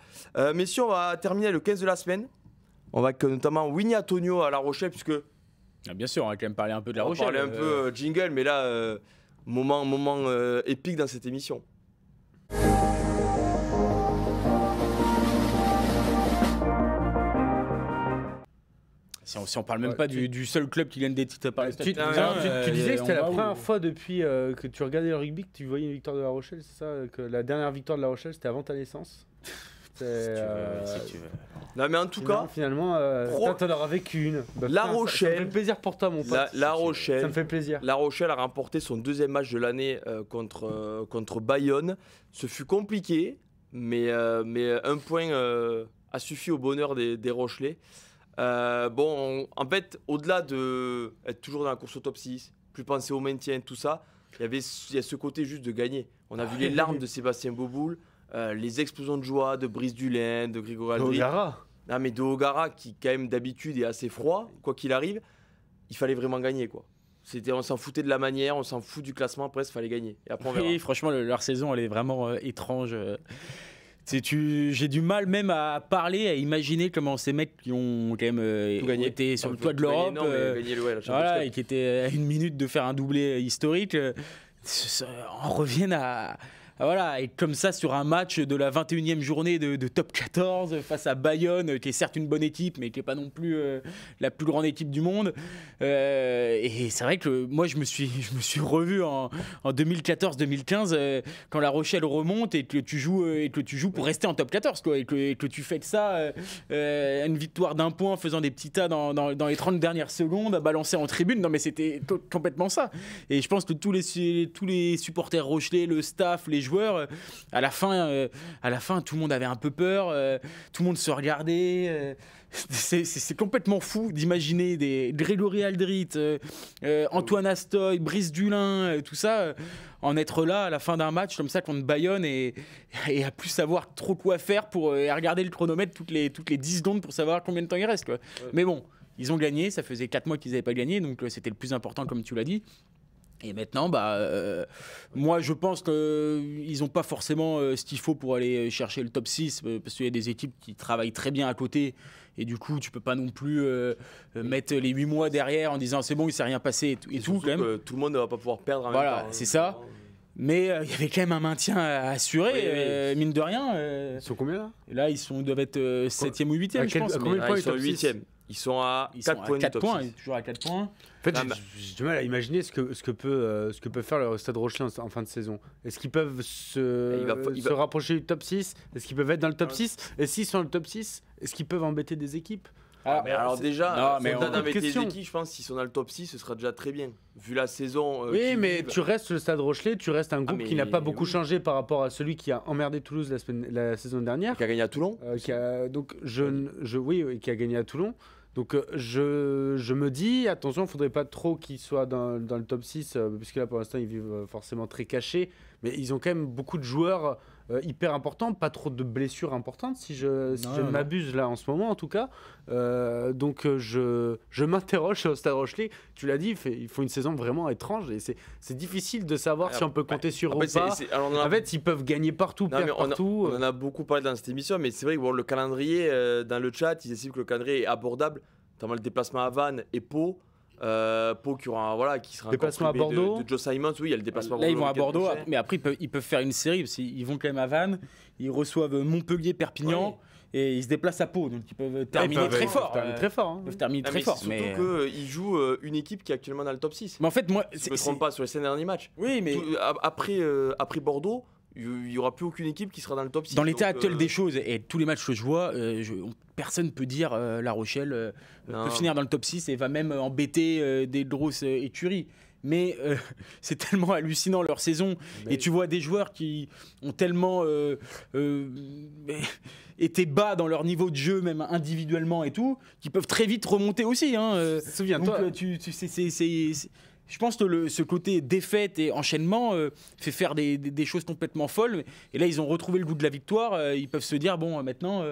A: Messieurs, on va terminer le 15 de la semaine. On va avec notamment Winnie Antonio à La Rochelle, puisque.
C: Ah, bien sûr, on va quand même parler un peu de La Rochelle.
A: On va parler un peu jingle, mais là, moment épique dans cette émission.
C: Si on parle même pas du seul club qui gagne des titres par les
B: Tu disais que c'était la première fois depuis que tu regardais le rugby que tu voyais une victoire de La Rochelle, c'est ça? Que la dernière victoire de La Rochelle, c'était avant ta naissance?
C: Si tu veux.
A: Non, mais en tout cas,
B: finalement, t'en auras vécu une.
A: La Rochelle.
B: Ça me fait plaisir pour toi, mon pote.
A: La Rochelle.
B: Ça me fait plaisir.
A: La Rochelle a remporté son deuxième match de l'année contre Bayonne. Ce fut compliqué, mais un point a suffi au bonheur des Rochelais. En fait, au-delà d'être toujours dans la course au top 6, plus penser au maintien, tout ça, il y a ce côté juste de gagner. On a vu les larmes de Sébastien Boboul, les explosions de joie de Brice Dulin, de Grégory Aldrit. Non, mais de O'Gara, qui quand même d'habitude est assez froid, quoi qu'il arrive, il fallait vraiment gagner, quoi. On s'en foutait de la manière, on s'en fout du classement, presque, il fallait gagner. Et après, on verra.
C: Oui, franchement, leur saison, elle est vraiment étrange. J'ai du mal même à parler, à imaginer comment ces mecs qui ont quand même été sur le toit de l'Europe, et qui étaient à une minute de faire un doublé historique, en reviennent à être comme ça sur un match de la 21e journée de top 14 face à Bayonne, qui est certes une bonne équipe, mais qui n'est pas non plus la plus grande équipe du monde. Et c'est vrai que moi, je me suis revu en 2014-2015 quand La Rochelle remonte et que tu joues pour rester en top 14, quoi, et que tu fêtes ça, une victoire d'un point en faisant des petits tas dans les 30 dernières secondes, à balancer en tribune. Non, mais c'était complètement ça. Et je pense que tous les supporters rochelais, le staff, les joueurs, à la fin, tout le monde avait un peu peur, tout le monde se regardait. C'est complètement fou d'imaginer des Grégory Aldrit, Antoine Astoy, Brice Dulin, tout ça, en être là à la fin d'un match comme ça contre Bayonne et à plus savoir trop quoi faire pour regarder le chronomètre toutes les 10 secondes pour savoir combien de temps il reste, quoi. Ouais. Mais bon, ils ont gagné, ça faisait 4 mois qu'ils n'avaient pas gagné, donc c'était le plus important comme tu l'as dit. Et maintenant, moi je pense qu'ils n'ont pas forcément ce qu'il faut pour aller chercher le top 6, parce qu'il y a des équipes qui travaillent très bien à côté, et du coup tu peux pas non plus mettre les 8 mois derrière en disant c'est bon, il s'est rien passé et tout quand même.
A: Tout le monde ne va pas pouvoir perdre en
C: même temps.
A: Voilà,
C: c'est ça. Mais il y avait quand même un maintien à assurer, oui. Mine de rien.
B: Ils sont combien là?
C: Là, ils doivent être 7e ou 8e, je pense.
A: Ils sont 8e. Ils sont à 4 points.
C: 4 points, toujours à 4 points.
B: En fait, j'ai du mal à imaginer ce que peut faire le Stade Rochelais en fin de saison. Est-ce qu'ils peuvent se rapprocher du top 6? Est-ce qu'ils peuvent être dans le top 6? Et s'ils sont dans le top 6, est-ce qu'ils peuvent embêter des équipes?
A: Alors déjà,
C: on
A: d'embêter des équipes, je pense que s'ils sont dans le top 6, ce sera déjà très bien. Vu la saison.
B: Oui, mais tu restes le Stade Rochelais, tu restes un groupe qui n'a pas beaucoup changé par rapport à celui qui a emmerdé Toulouse la saison dernière.
A: Qui a gagné à Toulon.
B: Qui a gagné à Toulon. Donc je me dis, attention, il ne faudrait pas trop qu'ils soient dans le top 6, puisque là pour l'instant ils vivent forcément très cachés, mais ils ont quand même beaucoup de joueurs hyper importants, pas trop de blessures importantes si je ne m'abuse là en ce moment en tout cas. Donc je m'interroge sur le Stade Rochelais, tu l'as dit, il faut une saison vraiment étrange et c'est difficile de savoir si on peut compter sur eux ou pas. En fait, ils peuvent gagner partout, perdre partout.
A: On en a beaucoup parlé dans cette émission, mais c'est vrai que le calendrier, dans le chat, ils estiment que le calendrier est abordable. Notamment le déplacement à Vannes et Pau. Pau qui sera
B: déplacement à Bordeaux
A: de Joe Simons. Oui, il y a le déplacement
C: là, ils vont à Bordeaux, mais après ils peuvent faire une série parce qu'ils vont quand même à Vannes, ils reçoivent Montpellier, Perpignan. Oui. Et ils se déplacent à Pau, donc ils peuvent terminer très fort.
B: Ils peuvent
C: terminer très fort.
A: Surtout qu'ils jouent une équipe qui est actuellement dans le top 6.
C: Mais en fait, moi,
A: je ne me trompe pas sur les 5 derniers matchs.
C: Oui, mais
A: après Bordeaux, il n'y aura plus aucune équipe qui sera dans le top 6.
C: Dans l'état actuel des choses et tous les matchs que je vois, personne ne peut dire La Rochelle peut finir dans le top 6 et va même embêter des grosses écuries. mais c'est tellement hallucinant leur saison. Et tu vois des joueurs qui ont tellement été bas dans leur niveau de jeu, même individuellement et tout, qui peuvent très vite remonter aussi. Hein.
B: Souviens-toi.
C: Donc, je pense que ce côté défaite et enchaînement fait faire des choses complètement folles. Et là, ils ont retrouvé le goût de la victoire. Ils peuvent se dire, bon, maintenant,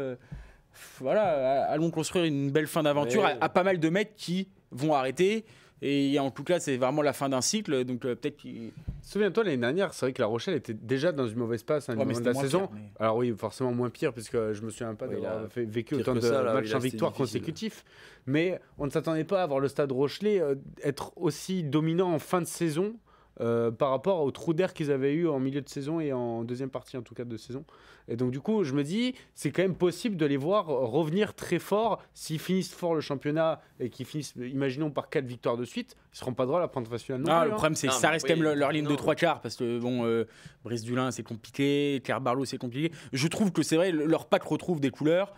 C: voilà, allons construire une belle fin d'aventure à pas mal de mecs qui vont arrêter. Et en tout cas, c'est vraiment la fin d'un cycle. Donc peut-être qu'il...
B: Souviens-toi, l'année dernière, c'est vrai que La Rochelle était déjà dans une mauvaise passe à un moment de la saison.
C: Pire, mais...
B: Alors oui, forcément moins pire, puisque je me souviens pas d'avoir vécu autant de matchs en victoire consécutifs. Mais on ne s'attendait pas à voir le Stade Rochelais être aussi dominant en fin de saison par rapport au trou d'air qu'ils avaient eu en milieu de saison et en deuxième partie en tout cas de saison. Et donc du coup, je me dis, c'est quand même possible de les voir revenir très fort. S'ils finissent fort le championnat et qu'ils finissent, imaginons, par 4 victoires de suite, ils seront pas droits à prendre phase finale.
C: Le problème, c'est que ça reste quand même leur ligne de 3 quarts, parce que bon, Brice Dulin, c'est compliqué, Claire Barlow, c'est compliqué. Je trouve que c'est vrai, leur pack retrouve des couleurs.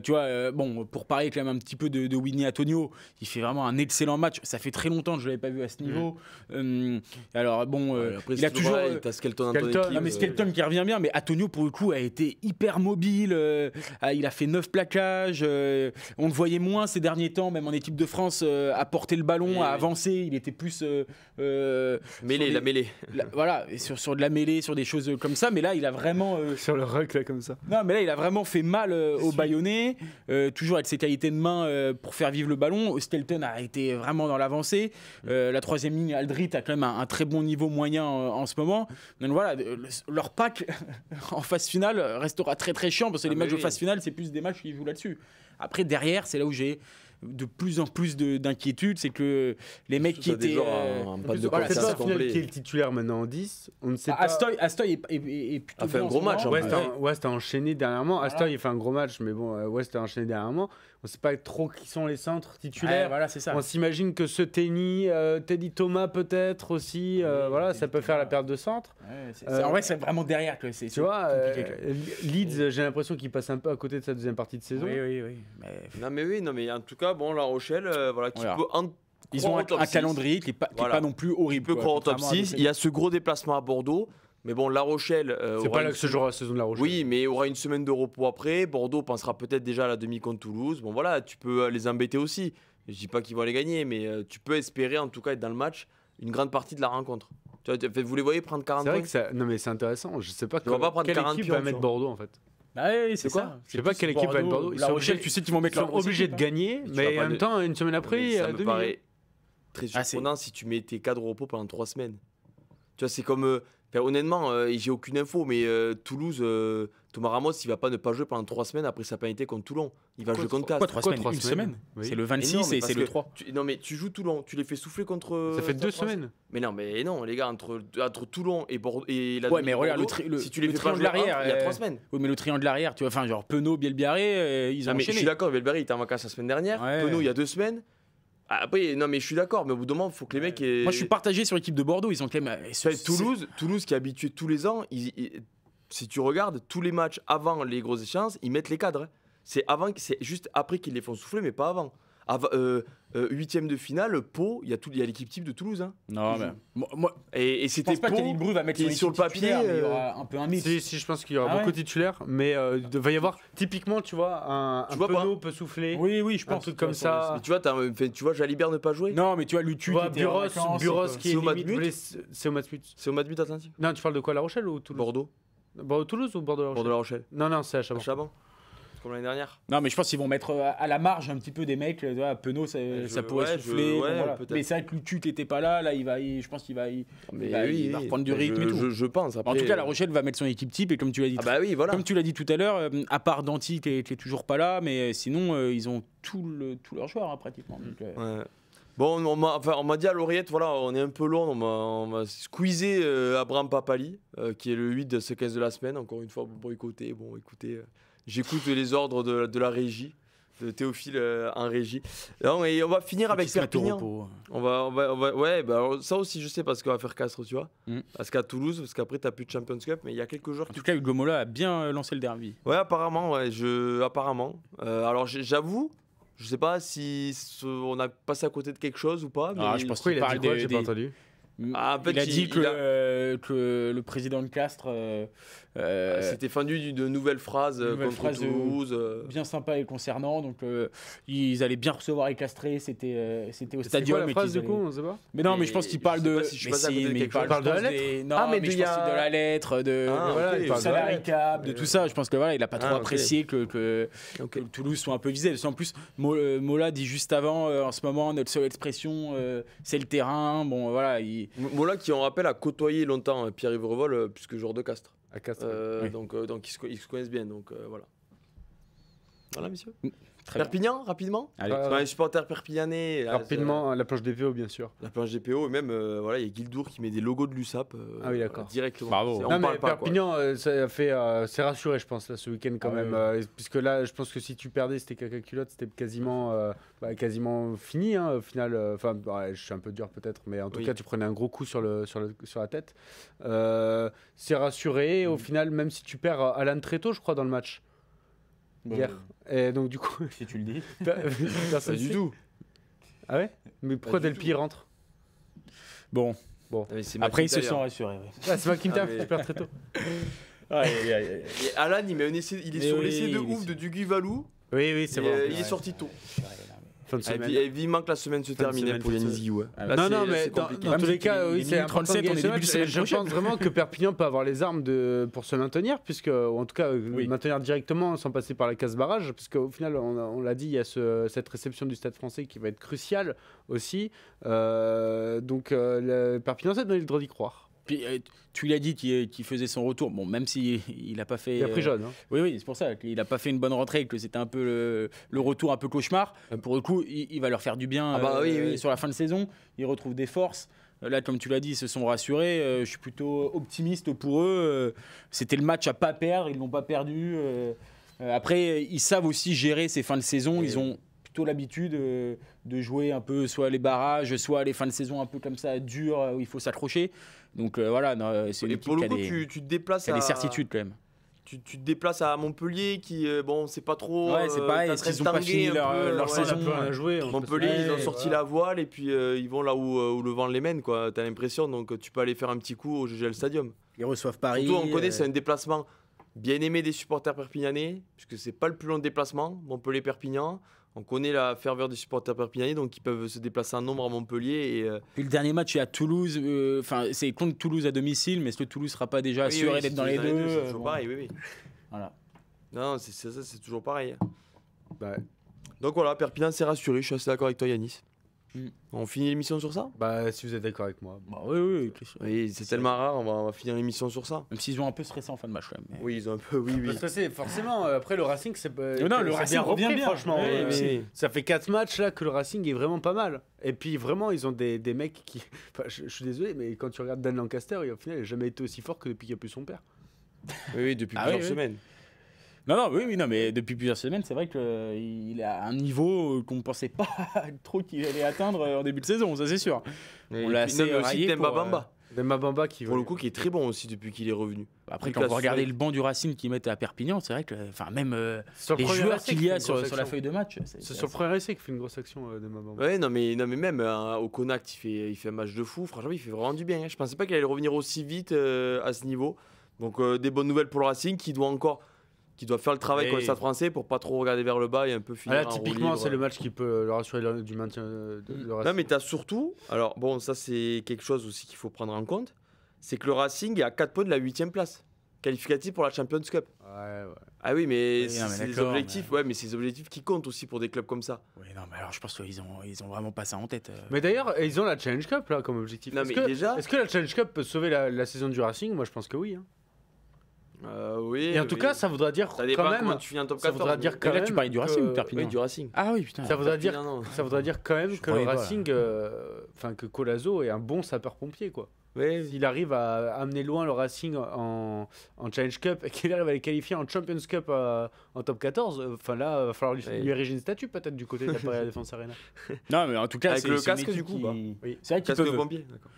C: Tu vois, bon, pour parler quand même un petit peu de Winnie Antonio, il fait vraiment un excellent match. Ça fait très longtemps que je l'avais pas vu à ce niveau. Alors bon,
A: après,
C: il a toujours
A: t'as Skelton dans ton équipe.
C: Non, mais Skelton qui revient bien, mais Antonio pour le coup a été hyper mobile. Il a fait 9 plaquages. On le voyait moins ces derniers temps, même en équipe de France, à porter le ballon, à avancer. Il était plus
A: mêlée, la mêlée.
C: Voilà, sur de la mêlée, sur des choses comme ça. Mais là, il a vraiment
B: sur le ruck là comme ça.
C: Non, mais là, il a vraiment fait mal au Bayonnais. Toujours avec ses qualités de main pour faire vivre le ballon. Skelton a été vraiment dans l'avancée. La troisième ligne, Aldrit a quand même un très bon niveau moyen en ce moment. Donc voilà, leur pack en phase finale restera très très chiant parce que les matchs de phase finale, c'est plus des matchs qui jouent là-dessus. Après, derrière, c'est là où j'ai de plus en plus d'inquiétude, c'est que les mecs qui étaient...
B: C'est pas au final qui est le titulaire maintenant en 10. On ne sait pas.
C: Astoy est plutôt
A: a fait un gros match.
B: West a enchaîné dernièrement. Astoy, il fait un gros match, mais bon, West a enchaîné dernièrement. On ne sait pas trop qui sont les centres titulaires.
C: Voilà, c'est ça.
B: On s'imagine que ce Teddy Thomas peut-être aussi. Voilà, ça peut faire la perte de centre.
C: En vrai, c'est vraiment derrière que c'est.
B: Tu vois, Leeds, j'ai l'impression qu'il passe un peu à côté de sa deuxième partie de saison.
C: Oui.
A: Non, mais en tout cas, bon, La Rochelle, voilà, qui peut
C: ils ont un calendrier qui n'est pas non plus horrible.
A: Tu peux croire au top 6. Il y a ce gros déplacement à Bordeaux. Mais bon, La Rochelle...
B: c'est pas là que se jouera la saison de La Rochelle.
A: Oui, mais aura une semaine de repos après. Bordeaux pensera peut-être déjà à la demi contre Toulouse. Bon, voilà, tu peux les embêter aussi. Je dis pas qu'ils vont les gagner, mais tu peux espérer en tout cas être dans le match une grande partie de la rencontre. Tu vois, vous les voyez prendre 40 points.
B: C'est vrai que non, mais c'est intéressant. Je sais pas
A: quelle
B: équipe va mettre Bordeaux en fait.
C: Ah oui, c'est ça.
B: Je sais pas quelle équipe va être Bordeaux.
C: La Rochelle, tu sais qu'ils vont mettre leur
B: obligés de gagner, mais en même temps, une semaine après,
A: ça me paraît très surprenant si tu mets tes cadres au repos pendant 3 semaines. Tu vois, c'est comme... honnêtement, j'ai aucune info, mais Toulouse, Thomas Ramos, il va pas ne pas jouer pendant 3 semaines après sa pénalité contre Toulon. Il va jouer contre Castres.
C: 3 semaines, une semaine. Oui. C'est le 26 et c'est le 3.
A: Non, mais tu joues Toulon, tu les fais souffler contre...
B: Ça fait 2 semaines.
A: Mais non, les gars, entre Toulon et Bordeaux...
C: Ouais, mais regarde,
A: si tu les fais
C: triangle arrière,
A: il y a 3 semaines.
C: Oui, mais le triangle arrière, tu vois, enfin, genre Penaud, Bielbiarré, ils ont enchaîné.
A: Je suis d'accord, Bielbiarré, il était en vacances la semaine dernière. Penaud, il y a 2 semaines. Après, non, mais je suis d'accord, mais au bout d'un moment, il faut que les mecs.
C: Moi, je suis partagé sur l'équipe de Bordeaux. Ils ont quand même.
A: Toulouse qui est habitué tous les ans, si tu regardes tous les matchs avant les grosses échéances, ils mettent les cadres. C'est juste après qu'ils les font souffler, mais pas avant. 8e de finale, Pau, il y a l'équipe type de Toulouse. Hein,
C: non, mais moi,
A: et c'était
C: Pau. Je pense pas qu'Yannick Bru va mettre
A: sur le papier.
C: Il y aura un peu un mix.
B: Si, je pense qu'il y aura beaucoup de titulaires, mais il va y avoir typiquement, tu vois, un Penaud peut souffler.
C: Oui, je pense.
B: Un truc comme ça.
A: Mais tu vois, Jalibert ne pas jouer.
C: Non, mais tu vois, Lutu,
B: Buros qui est limite. C'est au Matmut.
A: C'est au Matmut Atlantique.
B: Non, tu parles de quoi, La Rochelle ou Toulouse?
A: Toulouse ou Bordeaux-La Rochelle?
B: Bordeaux-La Rochelle. Non, c'est à Chaban.
A: Comme l'année dernière.
C: Non, mais je pense qu'ils vont mettre à la marge un petit peu des mecs. Penaud, ça pourrait souffler. Voilà. Mais c'est vrai que Lutu n'était pas là. Là, je pense qu'il va reprendre du rythme et tout.
A: Je pense. Après,
C: en tout cas, La Rochelle va mettre son équipe type. Et comme tu l'as dit, comme tu l'as dit tout à l'heure, à part Danti qui est toujours pas là, mais sinon, ils ont tous leurs joueurs pratiquement. Donc,
A: bon, on m'a dit à l'oreillette, voilà, on est un peu long, on m'a squeezé Abraham Papali, qui est le 8 de ce 15 de la semaine, encore une fois, boycotté. Bon, écoutez, j'écoute les ordres de la régie, de Théophile en régie. Non, et on va finir avec Perpignan. Ça aussi, je sais, parce qu'on va faire Castres, tu vois. Parce qu'à Toulouse, parce qu'après, t'as plus de Champions Cup, mais il y a quelques joueurs
C: En tout cas, Hugo Mola a bien lancé le derby.
A: Ouais, apparemment, apparemment. Alors, j'avoue. Je sais pas si on a passé à côté de quelque chose ou pas. Mais
B: je pense qu'il parle j'ai pas entendu.
A: Ah, en fait,
C: il a dit que le président de Castres
A: s'était fendu de nouvelles phrases contre Toulouse.
C: Bien sympa et concernant. Donc, ils allaient bien recevoir les Castrés. C'était au stadium.
B: C'est quoi la phrase, du coup, on sait pas.
C: Mais non, mais je pense qu'il parle de.
A: Je sais pas si je suis pas à côté de quelque chose.
B: parle de la lettre.
C: Non, mais je pense de la lettre, du salary cap, de tout ça. Je pense que voilà, il a pas trop apprécié que Toulouse soit un peu visé. Parce qu'en plus, Mola dit juste avant, en ce moment, notre seule expression, c'est le terrain. Bon, voilà.
A: Mola, qui on rappelle, a côtoyé longtemps Pierre-Yves Revol, puisque joueur de Castres.
B: À Castres.
C: Oui.
A: Donc ils se connaissent bien. Donc voilà. Voilà, messieurs.
C: Très bien.
A: Perpignan, rapidement.
C: Allez.
A: Un supporter perpignanais.
B: Rapidement, la planche DPO, bien sûr.
A: La planche GPO, et même, voilà, il y a Guildour qui met des logos de l'USAP
B: Ah oui, d'accord.
A: directement.
C: Bravo.
A: On
B: Non,
A: parle
B: mais
A: pas,
B: Perpignan, ça a fait, c'est rassuré, je pense, là, ce week-end quand même. Puisque là, je pense que si tu perdais, c'était caca culotte, c'était quasiment fini, hein, au final. Enfin, je suis un peu dur peut-être, mais en tout cas, tu prenais un gros coup sur la tête. C'est rassuré. Au final, même si tu perds Alan très tôt, je crois, dans le match. Hier. Et donc, du coup.
C: Si tu le dis.
B: Personne
A: Pas du tout.
B: Ah ouais. Mais pourquoi Delpy rentre?
C: Bon.
A: Ah, mais c'est
C: Après, ils se
A: McIntyre.
C: sont rassurés. Ouais.
B: Ah, c'est McIntyre
A: mais-
B: qui perd très tôt.
A: Et Alan, il met un essai, il est
C: Mais
A: sur
C: oui,
A: l'essai de
C: il est
A: ouf
C: sur-
A: de Dugu Valou.
B: Oui, c'est bon.
A: Il est sorti tôt.
B: Fin de
A: Et
B: semaine.
A: puis, vivement que la semaine se
B: Fin de
A: termine
B: semaine,
A: pour
B: fin de
A: Yanis Guillou.
B: Non, mais dans tous les cas, oui, c'est important de
C: 37,
B: gagner
C: on est
B: ce
C: début
B: match.
C: de semaine
B: Je
C: prochaine.
B: pense vraiment que Perpignan peut avoir les armes pour se maintenir, puisque, ou en tout cas,
C: Oui.
B: maintenir directement sans passer par la case barrage, parce qu'au final, on l'a dit, il y a cette réception du Stade français qui va être cruciale aussi. Donc, Perpignan, ça donne le droit d'y croire.
C: Puis, tu l'as dit qu'il faisait son retour. Bon, même s'il n'a pas fait.
B: Il a pris jaune. Hein.
C: Oui, c'est pour ça qu'il n'a pas fait une bonne rentrée, que c'était un peu le retour un peu cauchemar. Pour le coup, il va leur faire du bien
A: oui.
C: sur la fin de saison. Ils retrouvent des forces. Là, comme tu l'as dit, ils se sont rassurés. Je suis plutôt optimiste pour eux. C'était le match à pas perdre. Ils l'ont pas perdu. Après, ils savent aussi gérer ces fins de saison. Ils ont plutôt l'habitude de jouer un peu soit les barrages, soit les fins de saison un peu comme ça, dures, où il faut s'accrocher. Donc voilà, c'est une
A: Et
C: équipe
A: pour le
C: qui
A: coup,
C: a des,
A: tu te déplaces
C: qui a des certitudes quand même.
A: Tu te déplaces à Montpellier qui, bon, c'est pas trop.
C: Ouais, c'est pareil. Est-ce qu'ils ont pas fini leur saison
B: à jouer.
A: Montpellier, ils ont sorti la voile et puis ils vont là où le vent les mène, quoi. T'as l'impression, donc tu peux aller faire un petit coup au GGL Stadium.
C: Ils reçoivent Paris.
A: Surtout, on connaît, c'est un déplacement bien aimé des supporters perpignanais, puisque c'est pas le plus long déplacement, Montpellier-Perpignan. On connaît la ferveur des supporters perpignanais, donc ils peuvent se déplacer en nombre à Montpellier. Et,
C: Puis le dernier match est à Toulouse. Enfin, c'est contre Toulouse à domicile, mais est-ce que Toulouse sera pas déjà assuré d'être dans les deux
A: C'est toujours pareil, oui.
C: Voilà.
A: Non, c'est toujours pareil.
B: Bah,
A: Donc voilà, Perpignan s'est rassuré, je suis assez d'accord avec toi, Yanis.
C: Mm.
A: On finit l'émission sur ça?
B: si vous êtes d'accord avec moi.
C: Bah, oui.
A: Oui, c'est tellement rare, on va finir l'émission sur ça.
C: Même s'ils ont un peu stressé en fin de match quand même. Mais...
A: Oui, ils ont un peu, oui.
B: Parce que c'est forcément, après le Racing, c'est
C: Non, le Racing revient bien.
B: franchement.
A: Oui.
B: Ça fait 4 matchs là que le Racing est vraiment pas mal. Et puis vraiment, ils ont des mecs qui. Enfin, je suis désolé, mais quand tu regardes Dan Lancaster, au final, il n'a jamais été aussi fort que depuis qu'il n'y a plus son père.
A: Oui, depuis
C: Ah
A: plusieurs
C: oui.
A: semaines.
C: Non, mais depuis plusieurs semaines, c'est vrai qu'il est à un niveau qu'on ne pensait pas trop qu'il allait atteindre en début de saison, ça c'est sûr.
A: Et
C: On l'a
A: puis,
C: assez
A: non, mais aussi
C: raillé
A: Demba
C: pour,
A: Bamba,
B: Demba Bamba qui.
A: pour le coup, qui est très bon aussi depuis qu'il est revenu.
C: Après,
A: Donc
C: quand
A: là,
C: vous regardez
A: c'est-
C: le banc du Racing qu'ils mettent à Perpignan, c'est vrai que, enfin, même
B: sur le
C: les
B: premier
C: joueurs
B: essai
C: qu'il y
B: fait
C: a
B: une grosse
C: sur la
B: action.
C: feuille de match,
B: C'est sur le premier essai qu'il fait une grosse action, Demba Bamba.
A: Ouais, non mais même au Connacht, il fait un match de fou. Franchement, il fait vraiment du bien. Hein. Je pensais pas qu'il allait revenir aussi vite à ce niveau. Donc des bonnes nouvelles pour le Racing qui doit faire le travail
B: Oui.
A: contre le Stade Français pour pas trop regarder vers le bas et un peu finir
B: Ah, là,
A: en roue
B: typiquement,
A: libre.
B: c'est le match qui peut leur assurer du maintien de le Racing.
A: Non mais t'as surtout, alors bon, ça c'est quelque chose aussi qu'il faut prendre en compte, c'est que le Racing est à 4 points de la 8ème place qualificative pour la Champions Cup.
B: Ouais.
A: Ah oui, mais
C: Oui, non, mais
A: c'est des
C: d'accord,
A: objectifs, ouais, mais c'est des objectifs qui comptent aussi pour des clubs comme ça.
C: Oui, non, mais alors je pense qu'ils ont vraiment pas ça en tête.
B: Mais d'ailleurs, ils ont la Challenge Cup là comme objectif.
A: Non,
B: Est-ce
A: mais
B: que,
A: déjà-
B: est-ce que la Challenge Cup peut sauver la saison du Racing? Moi, je pense que oui. Hein.
A: Oui.
B: Et en tout
A: oui.
B: cas, ça voudra dire
A: ça dépend
B: quand
A: comment
B: même.
A: tu finis en top
B: Ça
A: 14.
B: voudra dire
C: Et
B: quand
C: là,
B: même.
C: tu parlais du Racing ou Perpignan
A: Oui, du Racing.
C: Ah oui, putain.
B: Ça voudra dire.
A: Perpignan, non.
B: Ça voudrait dire quand même que le
C: croyais pas, là.
B: Racing, enfin que Colazo est un bon sapeur-pompier quoi.
A: Ouais,
B: S'il arrive à amener loin le Racing en Challenge Cup et qu'il arrive à les qualifier en Champions Cup en top 14, enfin là, il va falloir lui ériger une statue peut-être du côté de la Paris Défense Arena.
C: Non, mais en tout cas,
A: Avec
C: c'est
A: le
C: une
A: casque,
C: équipe
A: du coup,
C: qui-
A: bah.
B: Oui.
C: C'est vrai qu'ils
A: casque de
C: peuvent.
A: pompier. D'accord.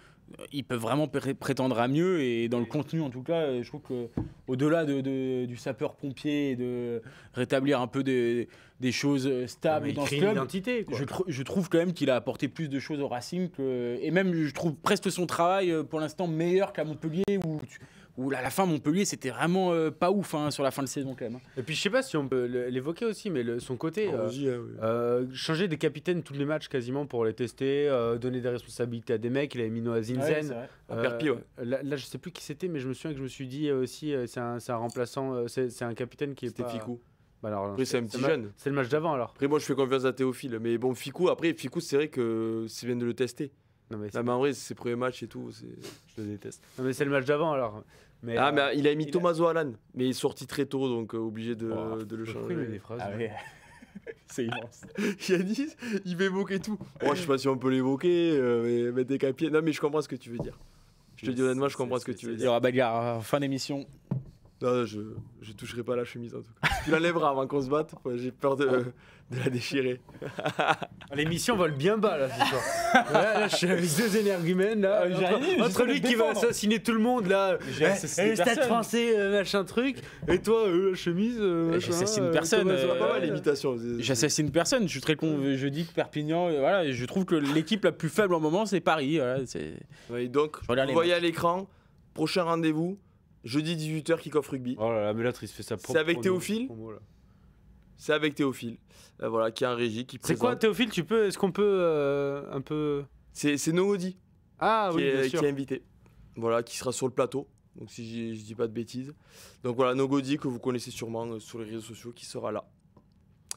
C: ils peuvent vraiment prétendre à mieux. Et dans le contenu, en tout cas, je trouve qu'au-delà du sapeur-pompier et de rétablir un peu des choses stables dans ce club,
B: identité, quoi.
C: Je trouve quand même qu'il a apporté plus de choses au Racing. Et même, je trouve presque son travail, pour l'instant, meilleur qu'à Montpellier, où à la fin, Montpellier, c'était vraiment pas ouf sur la fin de saison, quand même.
B: Et puis, je sais pas si on peut l'évoquer aussi, mais son côté, changer des capitaines tous les matchs quasiment pour les tester, donner des responsabilités à des mecs. Il avait mis Noah Zinzen.
A: Perpi, ouais.
B: Là, je sais plus qui c'était, mais je me souviens que je me suis dit aussi, c'est un remplaçant, c'est un capitaine qui est
A: C'était
B: pas...
A: Ficou.
B: Bah alors,
A: Après, c'est un petit jeune.
B: C'est le match d'avant, alors.
A: Après, moi, je fais confiance à Théophile. Mais bon, Ficou, c'est vrai que c'est bien de le tester.
B: Non, mais
A: en vrai, c'est ses premiers matchs et tout. Je le déteste.
B: Non, mais c'est le match d'avant, alors. Mais
A: il a mis Tommaso Alan, mais il est sorti très tôt, donc obligé de le changer.
B: Pourquoi il met des phrases
C: C'est immense.
A: Yannis, il va évoquer tout. Moi, je sais pas si on peut l'évoquer, mais mettre des capiers. Non, mais je comprends ce que tu veux dire. Je te dis honnêtement, je comprends ce que tu veux
C: Il y
A: dire.
C: aura bagarre fin d'émission.
A: Non, je toucherai pas la chemise en tout cas. Tu l'enlèveras avant qu'on se batte. J'ai peur de la déchirer.
B: L'émission vole bien bas là ce soir. Là, je suis avec deux énergumènes là. Entre lui qui va assassiner tout le monde là. Le stade français, machin truc. Et toi, la chemise.
C: J'assassine personne.
A: Pas mal l'imitation.
C: J'assassine personne. Je suis très con. Je dis que Perpignan, voilà, je trouve que l'équipe la plus faible en moment, c'est Paris. Voilà,
A: oui, donc, vous voyez à l'écran, prochain rendez-vous. Jeudi 18h, kick-off rugby.
B: Oh là là, mais là, il se fait sa propre.
A: C'est avec Théophile. C'est avec Théophile. Voilà, qui est un régie qui présente.
B: C'est quoi Théophile, est-ce qu'on peut un peu.
A: C'est Nogodi.
B: Ah oui, bien sûr.
A: Qui est invité. Voilà, qui sera sur le plateau. Donc si je dis pas de bêtises. Donc voilà, Nogodi que vous connaissez sûrement sur les réseaux sociaux qui sera là.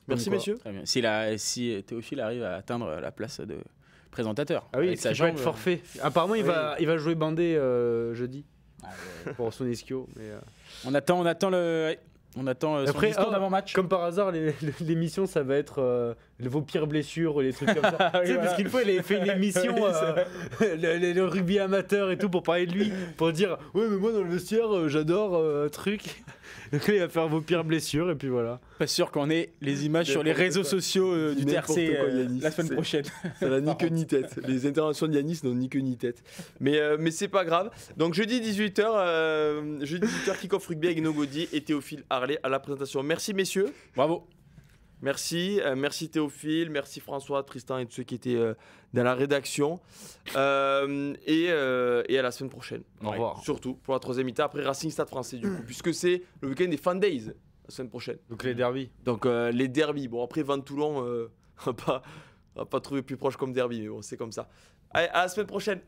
A: Merci messieurs.
C: Très bien. Si Théophile arrive à atteindre la place de présentateur.
B: Ah oui, il va être forfait. Apparemment, il va jouer bandé jeudi. Pour son ischio, mais
C: on attend son discours d'avant-match.
B: Comme par hasard, l'émission ça va être vos pires blessures ou les trucs comme ça. Tu sais, parce qu'une fois il avait fait une émission le rugby amateur et tout pour parler de lui, pour dire ouais mais moi dans le vestiaire j'adore truc. Donc là il va faire vos pires blessures et puis voilà.
C: Pas sûr qu'on ait les images sur les réseaux sociaux du TRC la semaine prochaine.
A: Ça n'a ni queue ni tête. Les interventions de Yanis n'ont ni queue ni tête. Mais c'est pas grave. Donc jeudi 18h, kick-off rugby avec Nogodi et Théophile Harley à la présentation. Merci messieurs.
C: Bravo.
A: Merci Théophile, merci François, Tristan et tous ceux qui étaient dans la rédaction. Et à la semaine prochaine.
B: Au revoir.
A: Surtout pour la troisième mi-temps après Racing Stade Français du coup, puisque c'est le week-end des Fan Days la semaine prochaine.
B: Donc les derbies.
A: Donc les derbies. Bon après Vannes-Toulon, on va pas trouver plus proche comme derby, mais bon c'est comme ça. Allez, à la semaine prochaine.